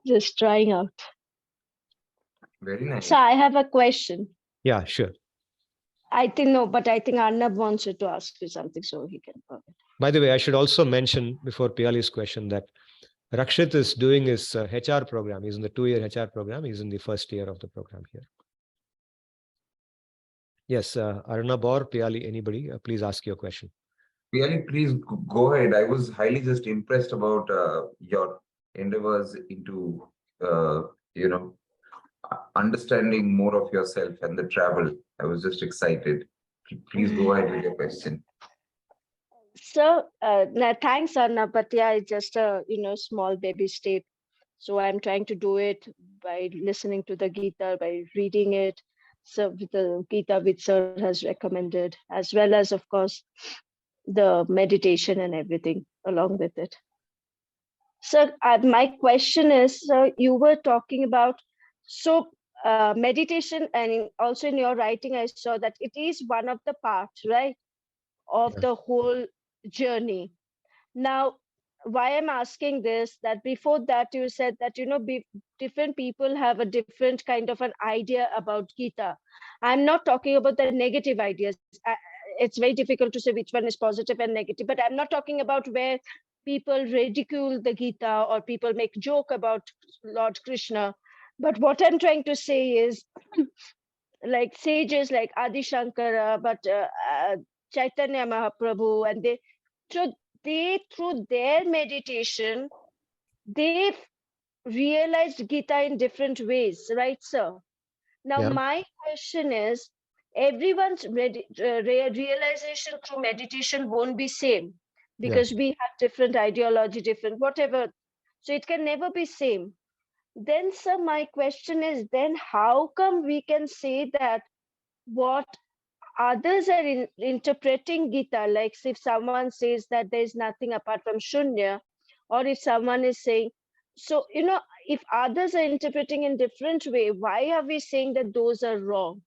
Just trying out. Very nice. So I have a question. Yeah, sure. I think Arnab wants you to ask you something, so he can. By the way, I should also mention before Piali's question that Rakshit is doing his HR program. He's in the 2-year HR program. He's in the first year of the program here. Yes, Arnab or Piali, anybody, please ask your question. Really, please go ahead. I was highly just impressed about your endeavors into, understanding more of yourself and the travel. I was just excited. Please go ahead with your question. So, thanks, Arnab. But yeah, it's just a small baby step. So I'm trying to do it by listening to the Gita, by reading it. So the Gita which Sir has recommended, as well as, of course, the meditation and everything along with it. So my question is, so you were talking about, meditation, and also in your writing, I saw that it is one of the parts, right, of the whole journey. Now, why I'm asking this, that before that you said that, different people have a different kind of an idea about Gita. I'm not talking about the negative ideas. It's very difficult to say which one is positive and negative, but I'm not talking about where people ridicule the Gita or people make joke about Lord Krishna. But what I'm trying to say is, like sages like Adi Shankara, but Chaitanya Mahaprabhu, and they through their meditation, they realized Gita in different ways, right, sir? Now, Yeah. my question is, everyone's realization through meditation won't be same, because we have different ideology, different whatever. So it can never be same. Then, sir, my question is, then how come we can say that what others are interpreting Gita, like if someone says that there is nothing apart from Shunya, or if someone is saying, so, if others are interpreting in different way, why are we saying that those are wrong?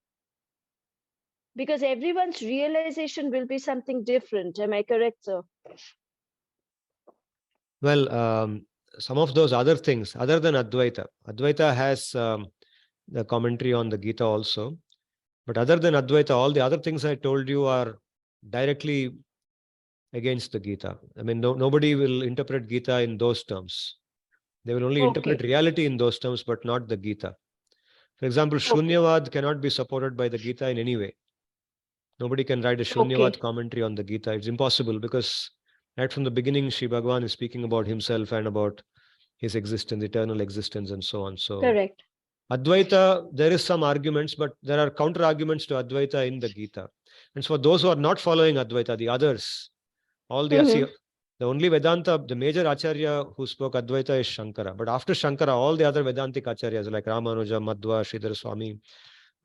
Because everyone's realization will be something different. Am I correct, sir? Well, some of those other things, other than Advaita, Advaita has the commentary on the Gita also. But other than Advaita, all the other things I told you are directly against the Gita. I mean, nobody will interpret Gita in those terms. They will only interpret reality in those terms, but not the Gita. For example, Shunyavad cannot be supported by the Gita in any way. Nobody can write a Shunyavad commentary on the Gita. It's impossible, because right from the beginning, Sri Bhagavan is speaking about himself and about his existence, eternal existence, and so on. So, correct. Advaita, there is some arguments, but there are counter arguments to Advaita in the Gita. And so for those who are not following Advaita, the others, all the the only Vedanta, the major Acharya who spoke Advaita is Shankara. But after Shankara, all the other Vedantic Acharyas like Ramanuja, Madhva, Sridhar Swami,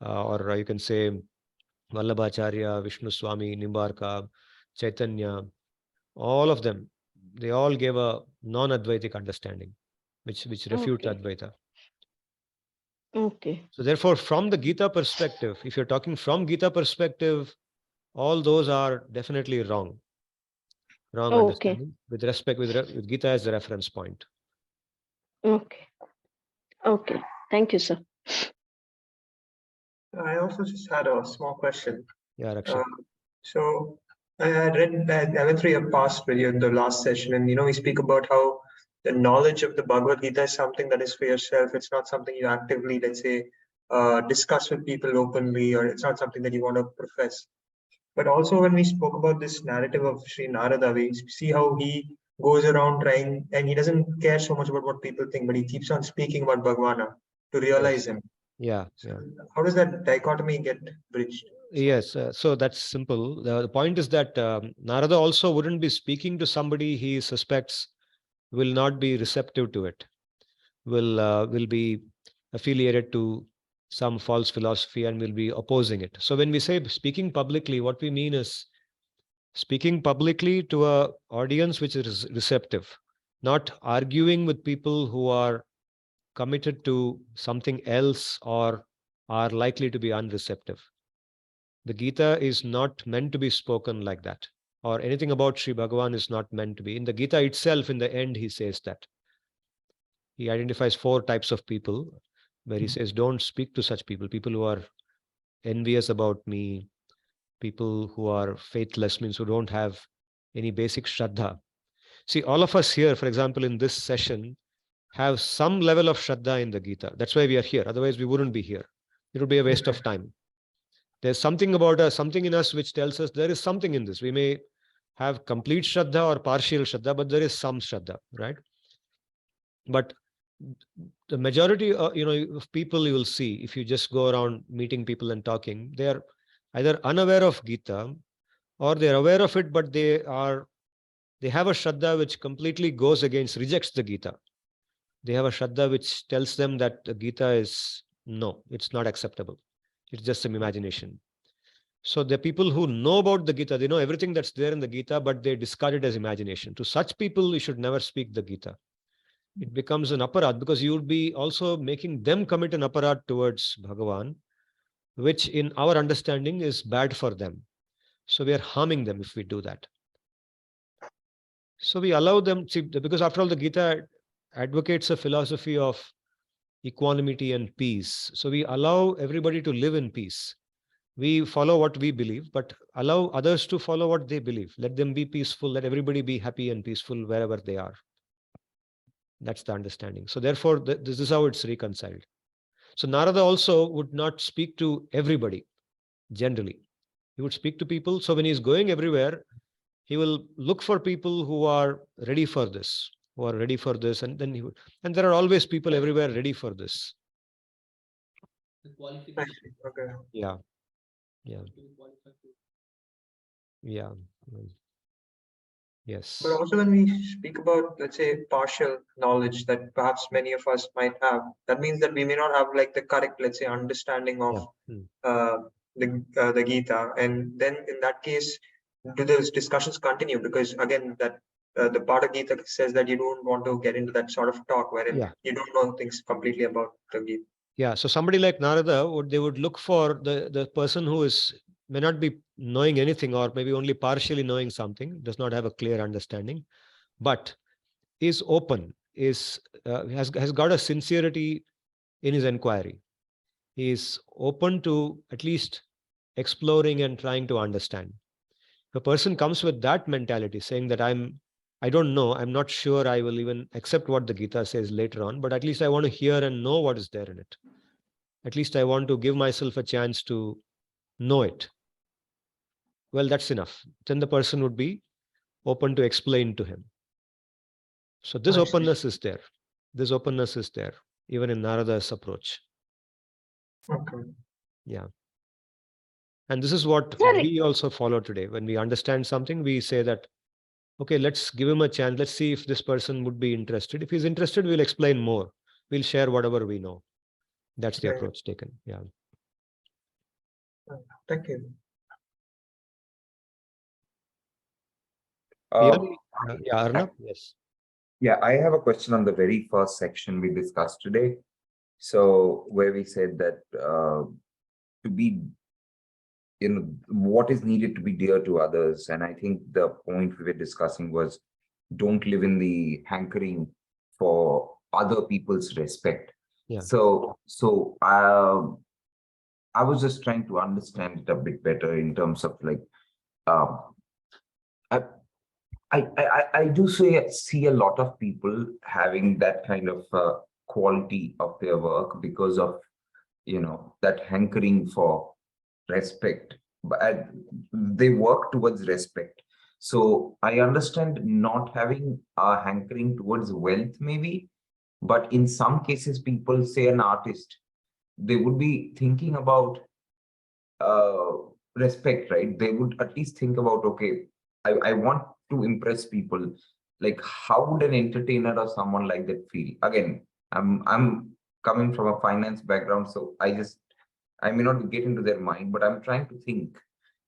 or you can say Vallabhacharya, Vishnu Swami, Nimbarka, Chaitanya, all of them, they all gave a non-Advaitic understanding, which refutes Advaita. Okay. So therefore, from the Gita perspective, if you're talking from Gita perspective, all those are definitely wrong. Wrong understanding with respect with Gita as the reference point. Okay. Thank you, sir. I also just had a small question. Yeah, Rakshit. So I went through your past video in the last session, and we speak about how the knowledge of the Bhagavad Gita is something that is for yourself. It's not something you actively, let's say, discuss with people openly, or it's not something that you want to profess. But also when we spoke about this narrative of Sri Narada, we see how he goes around trying, and he doesn't care so much about what people think, but he keeps on speaking about Bhagavana to realize him. Yeah. How does that dichotomy get bridged? Yes, so that's simple. The point is that Narada also wouldn't be speaking to somebody he suspects will not be receptive to it, will be affiliated to some false philosophy and will be opposing it. So when we say speaking publicly, what we mean is speaking publicly to a audience which is receptive, not arguing with people who are committed to something else or are likely to be unreceptive. The Gita is not meant to be spoken like that, or anything about Sri Bhagavan is not meant to be. In the Gita itself, in the end, he says that. He identifies 4 types of people, where he says, don't speak to such people. People who are envious about me, people who are faithless, means who don't have any basic Shraddha. See, all of us here, for example, in this session, have some level of Shraddha in the Gita. That's why we are here. Otherwise, we wouldn't be here. It would be a waste of time. There's something about us, something in us which tells us there is something in this. We may have complete Shraddha or partial Shraddha, but there is some Shraddha, right? But the majority of people you will see, if you just go around meeting people and talking, they are either unaware of Gita or they're aware of it, but they have a Shraddha which completely goes against, rejects the Gita. They have a Shraddha which tells them that the Gita is, no, it's not acceptable. It's just some imagination. So the people who know about the Gita, they know everything that's there in the Gita, but they discard it as imagination. To such people, you should never speak the Gita. It becomes an aparad, because you would be also making them commit an aparad towards Bhagavan, which in our understanding is bad for them. So we are harming them if we do that. So we allow them, because after all, the Gita advocates a philosophy of equanimity and peace. So we allow everybody to live in peace. We follow what we believe, but allow others to follow what they believe. Let them be peaceful. Let everybody be happy and peaceful wherever they are. That's the understanding. So therefore, this is how it's reconciled. So Narada also would not speak to everybody generally. He would speak to people. So when he's going everywhere, he will look for people who are ready for this, and then and there are always people everywhere ready for this. the I qualification see. Okay. Yeah. Yeah. to be qualified to. Yeah. Yes. But also when we speak about, let's say, partial knowledge that perhaps many of us might have, that means that we may not have like the correct, let's say, understanding Yeah. of the Gita. And then in that case, do those discussions continue? Because again, that the part of Gita says that you don't want to get into that sort of talk wherein Yeah. you don't know things completely about the Gita. Yeah. So somebody like Narada would look for the person who may not be knowing anything, or maybe only partially knowing something, does not have a clear understanding, but is open, has got a sincerity in his inquiry. He is open to at least exploring and trying to understand. If a person comes with that mentality, saying that I don't know, I'm not sure I will even accept what the Gita says later on, but at least I want to hear and know what is there in it. At least I want to give myself a chance to know it. Well, that's enough. Then the person would be open to explain to him. So this I see. openness is there. This openness is there, even in Narada's approach. Okay. Yeah. And this is what Sorry. we also follow today. When we understand something, we say that, okay, let's give him a chance. Let's see if this person would be interested. If he's interested, we'll explain more. We'll share whatever we know. That's the Right. approach taken. Yeah. Thank you. Yeah, Arnab? Yes. Yeah, I have a question on the very first section we discussed today. So where we said that to be, what is needed to be dear to others. And I think the point we were discussing was don't live in the hankering for other people's respect. Yeah. So I was just trying to understand it a bit better in terms of like, I do see a lot of people having that kind of quality of their work because of, that hankering for respect, but they work towards respect. So I understand not having a hankering towards wealth, maybe, but in some cases, people say an artist, they would be thinking about uh, respect, right? They would at least think about, okay, I want to impress people. Like, how would an entertainer or someone like that feel? Again, I'm coming from a finance background, so I may not get into their mind, but I'm trying to think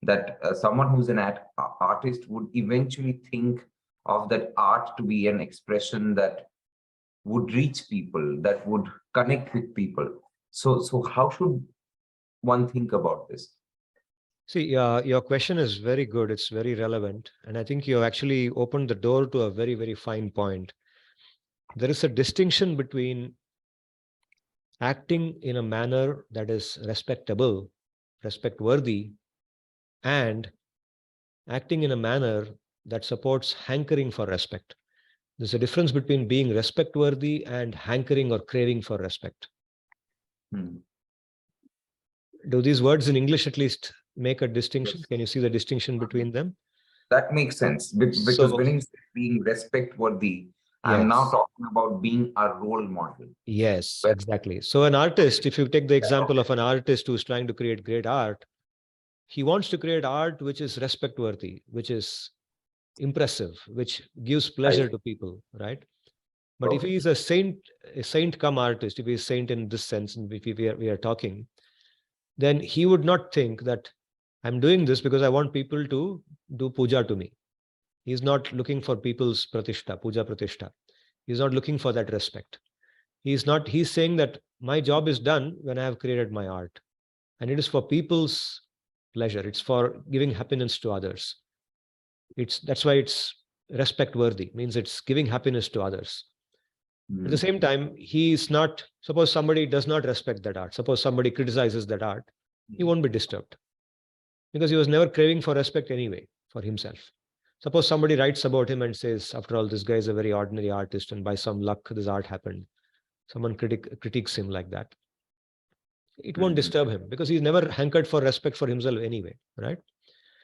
that someone who's an artist would eventually think of that art to be an expression that would reach people, that would connect with people. So how should one think about this? See, your question is very good. It's very relevant. And I think you actually opened the door to a very, very fine point. There is a distinction between acting in a manner that is respectable, respect-worthy, and acting in a manner that supports hankering for respect. There's a difference between being respect-worthy and hankering or craving for respect. Do these words in English at least make a distinction? Yes. Can you see the distinction between them? That makes sense because So, when you say being respect worthy, I'm yes. now talking about being a role model. Yes, exactly. So an artist, if you take the example of an artist who's trying to create great art, he wants to create art which is respect-worthy, which is impressive, which gives pleasure to people, right? But if he is a saint come artist, if he's saint in this sense, and if we are talking, then he would not think that I'm doing this because I want people to do puja to me. He's not looking for people's pratishta, puja pratishta. He's not looking for that respect. He's saying that my job is done when I have created my art. And it is for people's pleasure. It's for giving happiness to others. That's why it's respect worthy, means it's giving happiness to others. At the same time, he is not, suppose somebody does not respect that art, suppose somebody criticizes that art, he won't be disturbed because he was never craving for respect anyway for himself. Suppose somebody writes about him and says, after all, this guy is a very ordinary artist and by some luck, this art happened. Someone critiques him like that. It won't disturb him because he's never hankered for respect for himself anyway, right?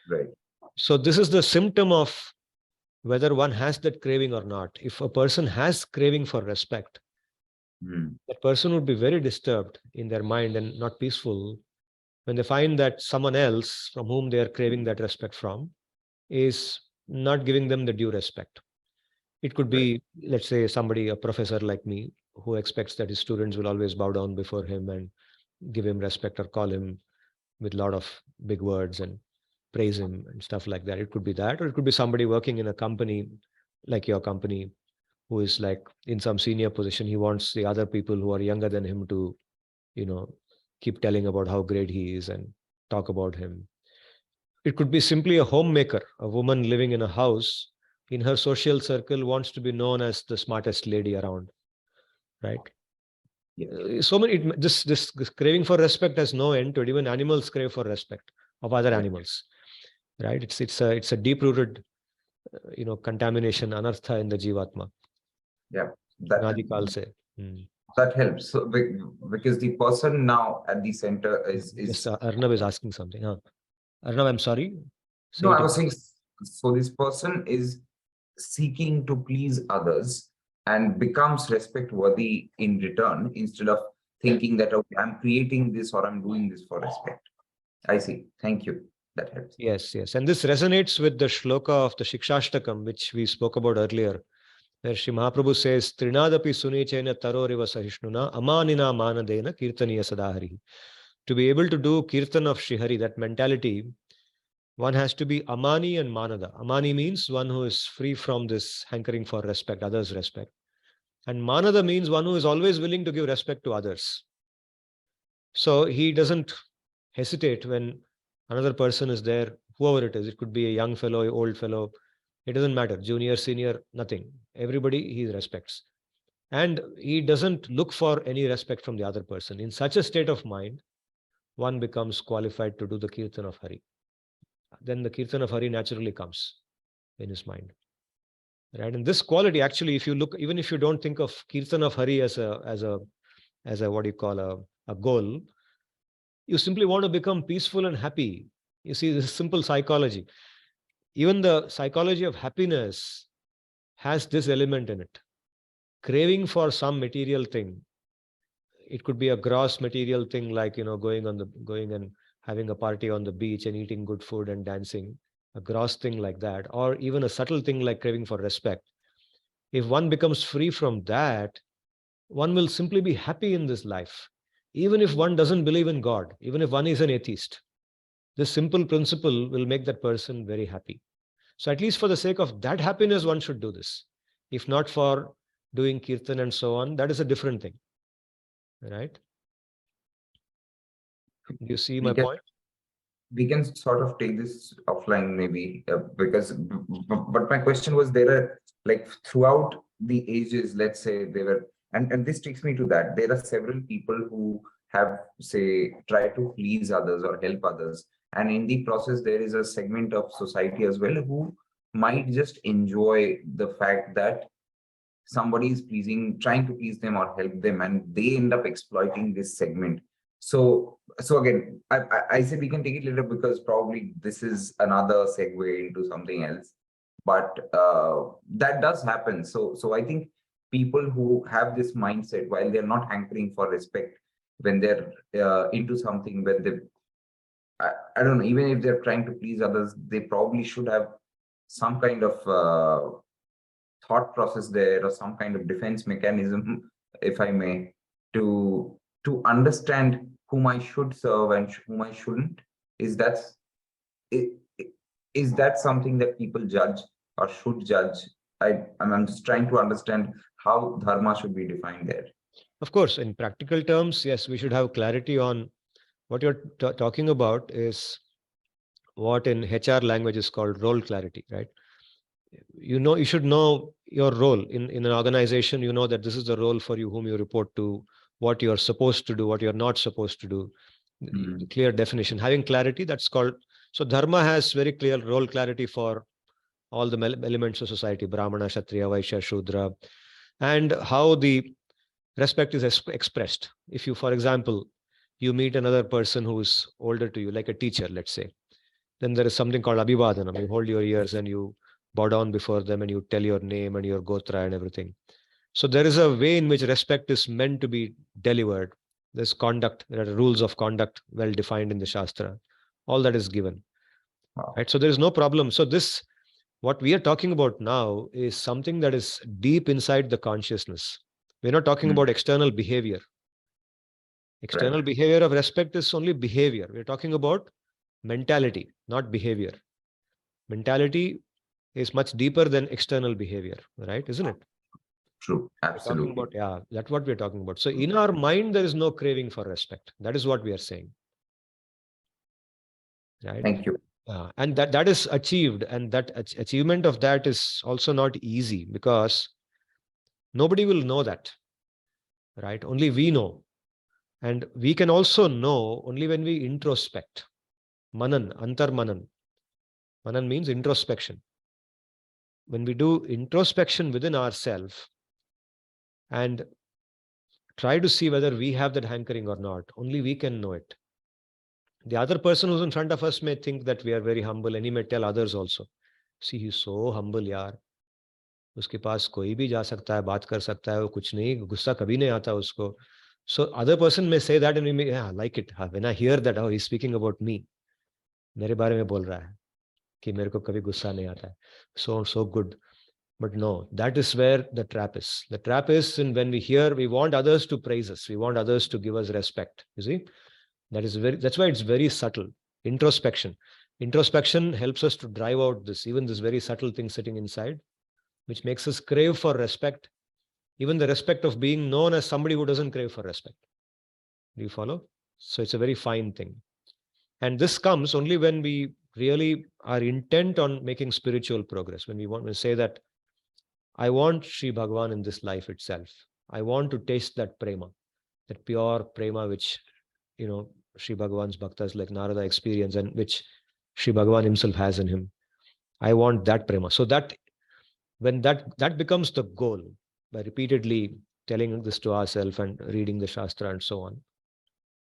Right. So this is the symptom of whether one has that craving or not. If a person has craving for respect, that person would be very disturbed in their mind and not peaceful when they find that someone else from whom they are craving that respect from is not giving them the due respect. It could be, let's say, somebody, a professor like me, who expects that his students will always bow down before him and give him respect or call him with a lot of big words and praise him and stuff like that. It could be that, or it could be somebody working in a company like your company who is like in some senior position. He wants the other people who are younger than him to, keep telling about how great he is and talk about him. It could be simply a homemaker, a woman living in a house. In her social circle, wants to be known as the smartest lady around, right? So many. This craving for respect has no end to it. Even animals crave for respect of other animals, right? It's a deep rooted, contamination, anartha in the jivatma. Yeah, Nadi Kal se. that helps. So because the person now at the center is Yes, Arnav is asking something. Huh? Arnav, I'm sorry. No, I was saying, so this person is seeking to please others and becomes respect worthy in return, instead of thinking that, okay, I'm creating this or I'm doing this for respect. I see. Thank you. That helps. Yes. And this resonates with the shloka of the Shikshashtakam, which we spoke about earlier, where Sri Mahaprabhu says, Trinadapi sunichena taroriva sahishnuna amanina manadena kirtaniya sadahari. To be able to do kirtan of Srihari, that mentality, one has to be amani and manada. Amani means one who is free from this hankering for respect, others' respect. And manada means one who is always willing to give respect to others. So he doesn't hesitate when another person is there, whoever it is. It could be a young fellow, old fellow. It doesn't matter. Junior, senior, nothing. Everybody he respects. And he doesn't look for any respect from the other person. In such a state of mind, one becomes qualified to do the Kirtan of Hari. Then the Kirtan of Hari naturally comes in his mind. Right? And this quality, actually, if you look, even if you don't think of Kirtan of Hari as a what do you call a goal, you simply want to become peaceful and happy. You see, this is simple psychology. Even the psychology of happiness has this element in it. Craving for some material thing. It could be a gross material thing like, going and having a party on the beach and eating good food and dancing, a gross thing like that, or even a subtle thing like craving for respect. If one becomes free from that, one will simply be happy in this life. Even if one doesn't believe in God, even if one is an atheist, this simple principle will make that person very happy. So at least for the sake of that happiness, one should do this. If not for doing kirtan and so on, that is a different thing. Right? Do you see my point? We can sort of take this offline maybe, because, but my question was, there are, like, throughout the ages, let's say there were, and this takes me to that, there are several people who have, say, tried to please others or help others. And in the process, there is a segment of society as well who might just enjoy the fact that somebody is trying to please them or help them, and they end up exploiting this segment. So again, I say we can take it later, because probably this is another segue into something else. But that does happen. So I think people who have this mindset, while they're not hankering for respect, when they're into something, when they, I don't know, even if they're trying to please others, they probably should have some kind of thought process there, or some kind of defense mechanism, if I may, to understand whom I should serve and whom I shouldn't. Is that something that people judge or should judge? I'm just trying to understand how dharma should be defined there. Of course, in practical terms, yes, we should have clarity on what you're talking about is what in HR language is called role clarity, right? You should know your role in an organization. You know that this is the role for you, whom you report to, what you're supposed to do, what you're not supposed to do. Clear definition, having clarity, that's called. So dharma has very clear role clarity for all the elements of society, Brahmana, Kshatriya, Vaishya, Shudra, and how the respect is expressed. If you, for example, you meet another person who's older to you, like a teacher, let's say, then there is something called abhivadanam. You hold your ears and you bow down before them and you tell your name and your gotra and everything. So there is a way in which respect is meant to be delivered. There's conduct, there are rules of conduct well defined in the Shastra. All that is given. Wow. Right? So there is no problem. So this, what we are talking about now is something that is deep inside the consciousness. We're not talking about external behavior. External behavior of respect is only behavior. We're talking about mentality, not behavior. Mentality is much deeper than external behavior, right? Isn't it? True. We're talking Absolutely. about, yeah, that's what we're talking about. So in our mind, there is no craving for respect. That is what we are saying. Right? Thank you. And that is achieved, and that achievement of that is also not easy, because nobody will know that, right? Only we know. And we can also know only when we introspect. Manan, antar manan. Manan means introspection. When we do introspection within ourselves and try to see whether we have that hankering or not, only we can know it. The other person who's in front of us may think that we are very humble, and he may tell others also, see, he's so humble, yaar. उसके पास कोई भी जा सकता है, बात कर सकता है, वो कुछ नहीं, गुस्सा कभी नहीं आता उसको. So other person may say that and we may, yeah, like it. When I hear that, oh, he's speaking about me. मेरे बारे में बोल रहा है कि मेरे को कभी गुस्सा नहीं आता है. So good. But no, that is where the trap is. The trap is in when we hear, we want others to praise us. We want others to give us respect. You see? That's why it's very subtle. Introspection. Introspection helps us to drive out this, even this very subtle thing sitting inside, which makes us crave for respect, even the respect of being known as somebody who doesn't crave for respect. Do you follow? So it's a very fine thing. And this comes only when we really are intent on making spiritual progress. When we want to say that, I want Sri Bhagavan in this life itself. I want to taste that prema, that pure prema which, Sri Bhagavan's bhaktas like Narada experience, and which Sri Bhagavan himself has in him. I want that prema. So that when that becomes the goal, by repeatedly telling this to ourselves and reading the Shastra and so on,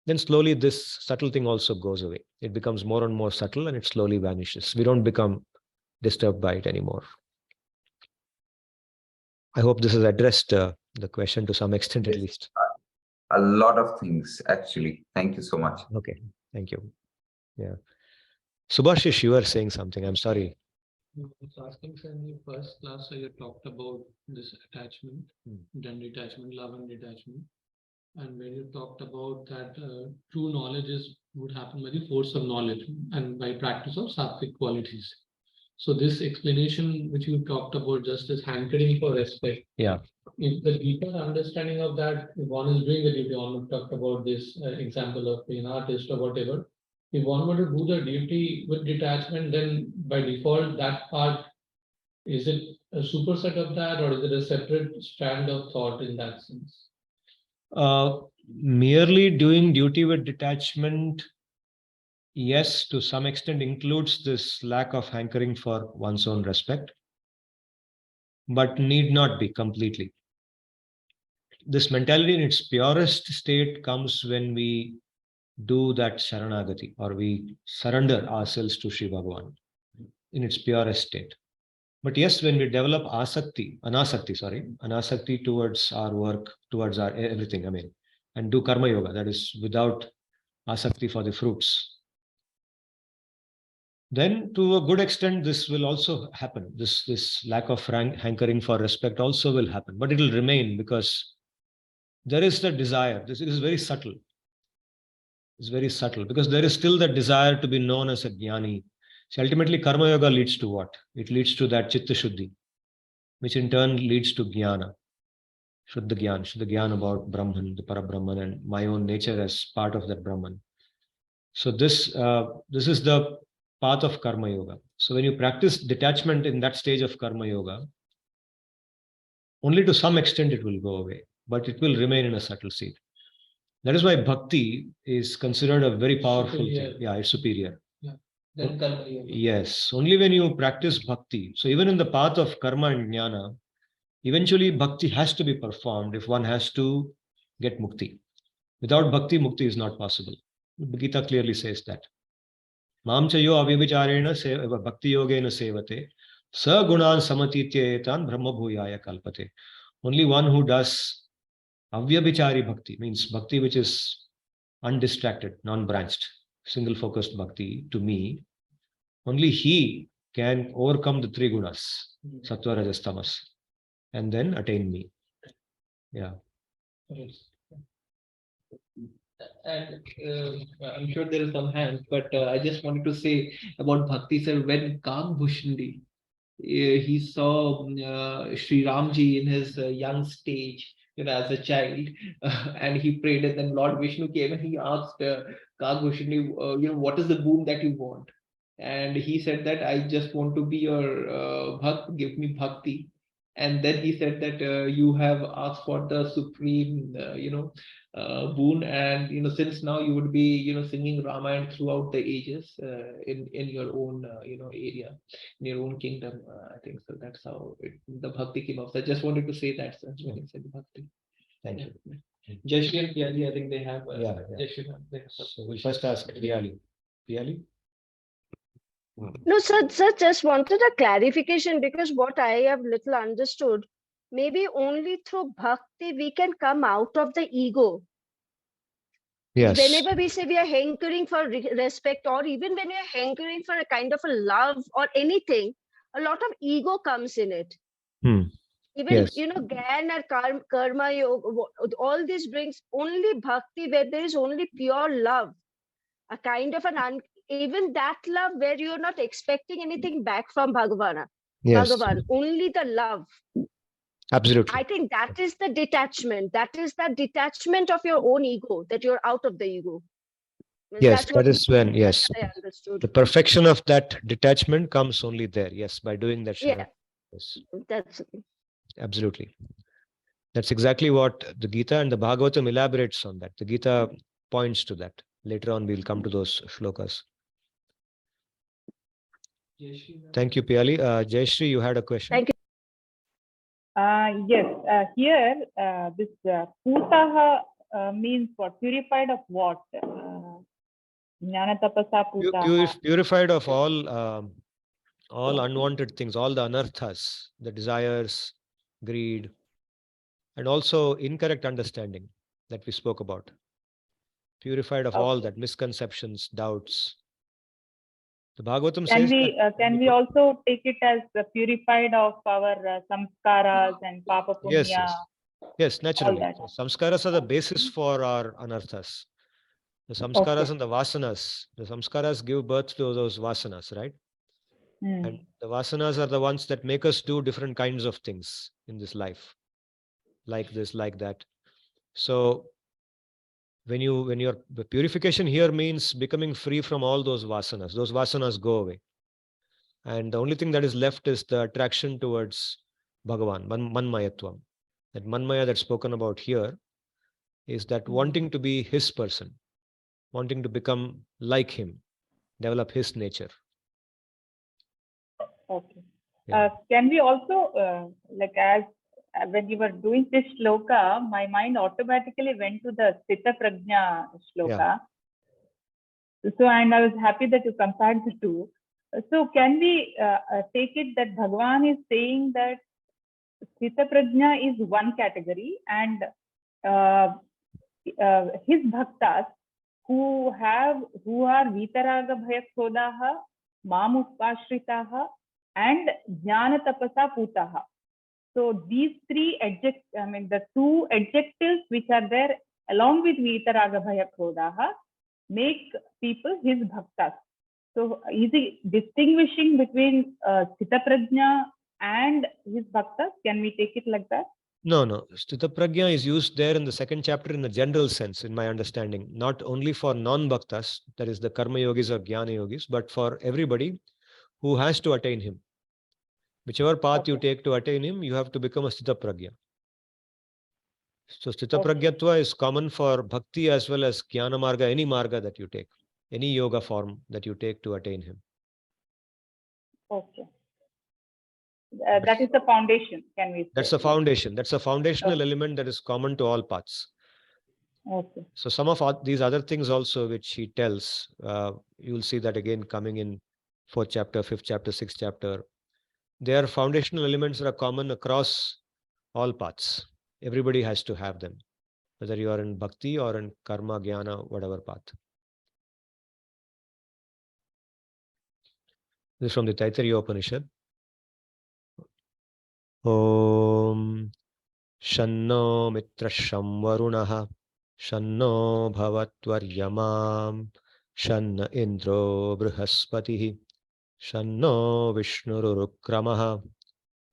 then slowly this subtle thing also goes away. It becomes more and more subtle and it slowly vanishes. We don't become disturbed by it anymore. I hope this has addressed the question to some extent, at least. A lot of things, actually. Thank you so much. Okay, thank you. Yeah. Subhashish, you were saying something. I'm sorry. I was asking, sir, in your first class, so you talked about this attachment, then detachment, love and detachment. And when you talked about that true knowledge would happen by the force of knowledge and by practice of sattvic qualities. So this explanation which you talked about, just as hankering for respect. Yeah. If the deeper understanding of that, if one is doing the duty, one talked about this example of being an artist or whatever. If one were to do the duty with detachment, then by default, that part, is it a superset of that, or is it a separate strand of thought in that sense? Merely doing duty with detachment, yes, to some extent includes this lack of hankering for one's own respect, but need not be completely. This mentality in its purest state comes when we do that Sharanagati, or we surrender ourselves to Sri Bhagavan in its purest state. But yes, when we develop anasakti towards our work, towards our everything, and do karma yoga, that is without asakti for the fruits, then to a good extent, this will also happen. This lack of hankering for respect also will happen, but it will remain because there is the desire. This is very subtle. It's very subtle because there is still that desire to be known as a jnani. So ultimately, karma yoga leads to what? It leads to that chitta shuddhi, which in turn leads to jnana. Shuddha jnana about Brahman, the Parabrahman, and my own nature as part of that Brahman. So this is the path of karma yoga. So when you practice detachment in that stage of karma yoga, only to some extent it will go away, but it will remain in a subtle state. That is why bhakti is considered a very powerful thing. Yeah, it's superior. Yeah. Then karma yoga. Yes, only when you practice bhakti. So even in the path of karma and jnana, eventually bhakti has to be performed if one has to get mukti. Without bhakti, mukti is not possible. Gita clearly says that. Mam cha yo avyabhicharena bhakti yogena sevate sa gunan samatityetan brahma bhuyaya kalpate. Only one who does avyabhichari bhakti, means bhakti which is undistracted, non-branched, single-focused bhakti to me, only he can overcome the three gunas, sattva, rajas, tamas, and then attain me. Yeah. And I'm sure there are some hands, but I just wanted to say about Bhakti, sir. When Kam Bhushandi, he saw Sri Ramji in his young stage, as a child, and he prayed, and then Lord Vishnu came and he asked Kam Bhushandi, what is the boon that you want? And he said that I just want to be your bhakt, give me bhakti. And then he said that you have asked for the supreme, boon, and since now you would be singing Ramayana throughout the ages in your own area, in your own kingdom. I think so. That's how the bhakti came up. So I just wanted to say that, sir, when he said bhakti. Thank you. Jai Shri and Piyali, I think they have. Yeah. Jai Shri Ram, they have So we'll first ask Piyali. Piyali? No, sir, just wanted a clarification, because what I have little understood, maybe only through bhakti we can come out of the ego. Yes. Whenever we say we are hankering for respect, or even when we are hankering for a kind of a love or anything, a lot of ego comes in it. Even, Yes. Gyan or karma yoga, all this brings only bhakti where there is only pure love, a kind of even that love where you're not expecting anything back from Bhagavan. Yes. Bhagavan, only the love. Absolutely. I think that is the detachment. That is the detachment of your own ego, that you're out of the ego. Yes, That's what that is when, yes, I understood. the perfection of that detachment comes only there. Yes, by doing that. Yeah, Yes, that's absolutely. That's exactly what the Gita and the Bhagavatam elaborates on that. The Gita points to that. Later on, we'll come to those shlokas. Jai Shri Ram. Thank you, Piyali. Jayashri, you had a question? Thank you. Yes, here this putaha means what? Purified of what? Jnana tapasa putaha. Purified of all unwanted things, all the anarthas, the desires, greed, and also incorrect understanding that we spoke about. Purified of all that, misconceptions, doubts. The Bhagavatam says that, can we also take it as purified of our samskaras and papa punya? Yes, naturally. that. So samskaras are the basis for our anarthas. The samskaras and the vasanas. The samskaras give birth to those vasanas, right? And the vasanas are the ones that make us do different kinds of things in this life, like this, like that. So when your purification here means becoming free from all those vasanas go away, and the only thing that is left is the attraction towards Bhagavan, manmayatvam. That manmaya that's spoken about here is that wanting to be his person, wanting to become like him, develop his nature. Okay. Yeah. Can we also, like as when you were doing this shloka, my mind automatically went to the Sthita Prajna shloka. Yeah. So, and I was happy that you compared the two. So, can we take it that Bhagavan is saying that Sthita Prajna is one category, and his bhaktas who are Vitaraga Bhaya Krodhaha, Mam Upashritaha, and Jnana Tapasa Putaha. So these three the two adjectives which are there along with Vitaraga Bhaya Krodhaha make people his bhaktas. So is he distinguishing between Sthita Prajna and his bhaktas? Can we take it like that? No. Sthita Prajna is used there in the second chapter in the general sense, in my understanding, not only for non-bhaktas, that is the karma yogis or jnana yogis, but for everybody who has to attain him. Whichever path you take to attain him, you have to become a Sthita Prajna. So Sthita Prajnatva is common for bhakti as well as jnana marga, any marga that you take, any yoga form that you take to attain him. Okay. That is the foundation, can we say? That's the foundation. That's a foundational element that is common to all paths. Okay. So some of these other things also, which he tells, you will see that again coming in 4th chapter, 5th chapter, 6th chapter. They are foundational elements that are common across all paths. Everybody has to have them, whether you are in bhakti or in karma, jnana, whatever path. This is from the Taittiriya Upanishad. Om Shanno Mitrasham Varunaha Shanno Bhavatvaryamam Shanna Indro Brihaspatihi Shanno Vishnurukramaha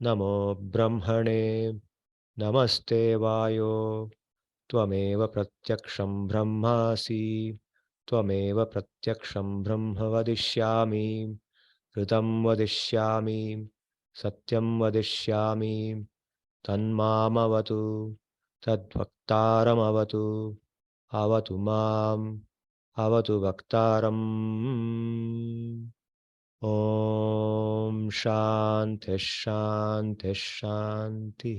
Namo Brahmane Namaste Vayo Tvameva Pratyaksham Brahmasi Tvameva Pratyaksham Brahma Vadishyami Ridam Vadishyami Satyam Vadishyami Tanmamavatu Tadbhaktaramavatu Avatu Mam Avatu Bhaktaram. Om Shanti Shanti Shanti.